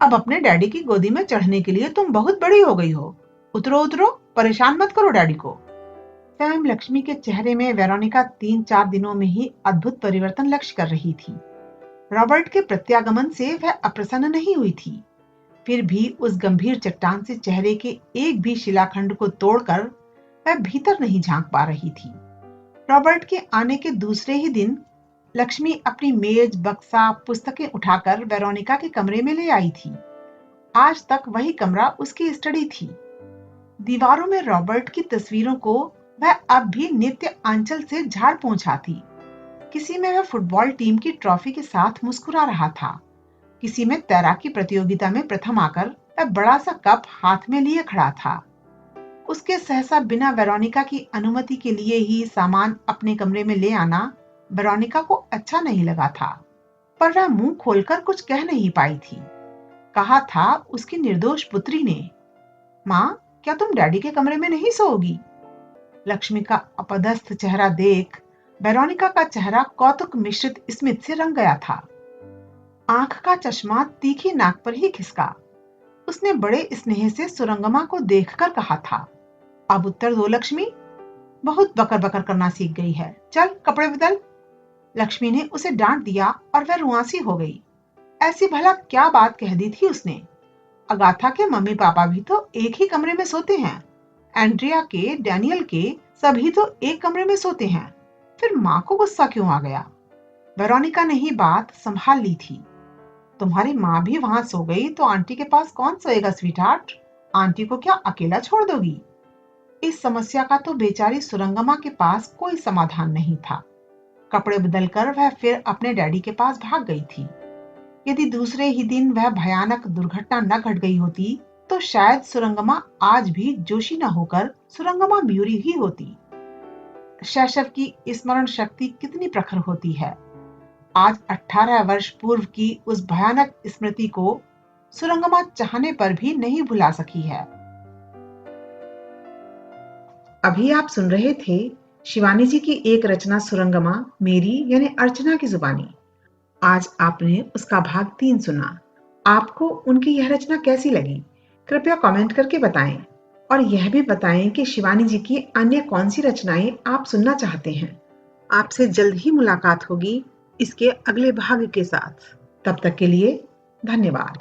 अब अपने डैडी की गोदी में चढ़ने के लिए तुम बहुत बड़ी हो गई हो। उतरो उतरो, परेशान मत करो डैडी को। स्वयं लक्ष्मी के चेहरे में वेरोनिका 3-4 दिनों में ही अद्भुत परिवर्तन लक्ष्य कर रही थी। रॉबर्ट के प्रत्यागमन से वह अप्रसन्न नहीं हुई थी, फिर भी उस गंभीर चट्टान से चेहरे के एक भी शिलाखंड को तोड़कर वह भीतर नहीं झांक पा रही थी। रॉबर्ट के आने के दूसरे ही दिन लक्ष्मी अपनी मेज, बक्सा, पुस्तकें उठाकर वेरोनिका के कमरे में ले आई थी। आज तक वही कमरा उसकी स्टडी थी। दीवारों में रॉबर्ट की तस्वीरों को वह अब भी नित्य आंचल से झाड़ पोंछाती। किसी में वह फुटबॉल टीम की ट्रॉफी के साथ मुस्कुरा रहा था, किसी में तैराकी प्रतियोगिता में प्रथम आकर वह बड़ा सा कप हाथ में लिए खड़ा था। उसके सहसा बिना वेरोनिका की अनुमति के लिए ही सामान अपने कमरे में ले आना वेरोनिका को अच्छा नहीं लगा था, पर वह मुंह खोलकर कुछ कह नहीं पाई थी। कहा था उसकी निर्दोष पुत्री ने, माँ, क्या तुम डैडी के कमरे में नहीं सोओगी? लक्ष्मी का अपदस्थ चेहरा देख वेरोनिका का चेहरा कौतुक मिश्रित स्मित से रंग गया था। आंख का चश्मा तीखी नाक पर ही खिसका। उसने बड़े स्नेह से सुरंगमा को देखकर कहा था, अब उत्तर दो लक्ष्मी, बहुत बकर बकर करना सीख गई है, चल कपड़े बदल। लक्ष्मी ने उसे डांट दिया और वह रुआंसी हो गई। ऐसी भला क्या बात कह दी थी उसने? अगाथा के मम्मी पापा भी तो एक ही कमरे में सोते हैं। एंड्रिया के, डैनियल के सभी तो एक कमरे में सोते हैं। फिर माँ को गुस्सा क्यों आ गया? वेरोनिका ने ही बात संभाल ली थी। तुम्हारी माँ भी वहां सो गई तो आंटी के पास कौन सोएगा स्वीटहार्ट? आंटी को क्या अकेला छोड़ दोगी? इस समस्या का तो बेचारी सुरंगमा के पास कोई समाधान नहीं था। कपड़े बदलकर वह फिर अपने डैडी के पास भाग गई थी। यदि दूसरे ही दिन वह भयानक दुर्घटना न घट गई होती तो शायद सुरंगमा आज भी जोशी न होकर सुरंगमा म्यूरी ही होती। शैशव की स्मरण शक्ति कितनी प्रखर होती है। आज 18 वर्ष पूर्व की उस भयानक स्मृति को सुरंगमा चाहने पर भी नहीं भुला सकी है। अभी आप सुन रहे थे शिवानी जी की एक रचना सुरंगमा, मेरी यानी अर्चना की जुबानी। आज आपने उसका भाग 3 सुना। आपको उनकी यह रचना कैसी लगी? कृपया कमेंट करके बताएं और यह भी बताएं कि शिवानी जी की अन्य कौन सी रचनाएं आप सुनना चाहते हैं। आपसे जल्द ही मुलाकात होगी इसके अगले भाग के साथ। तब तक के लिए धन्यवाद।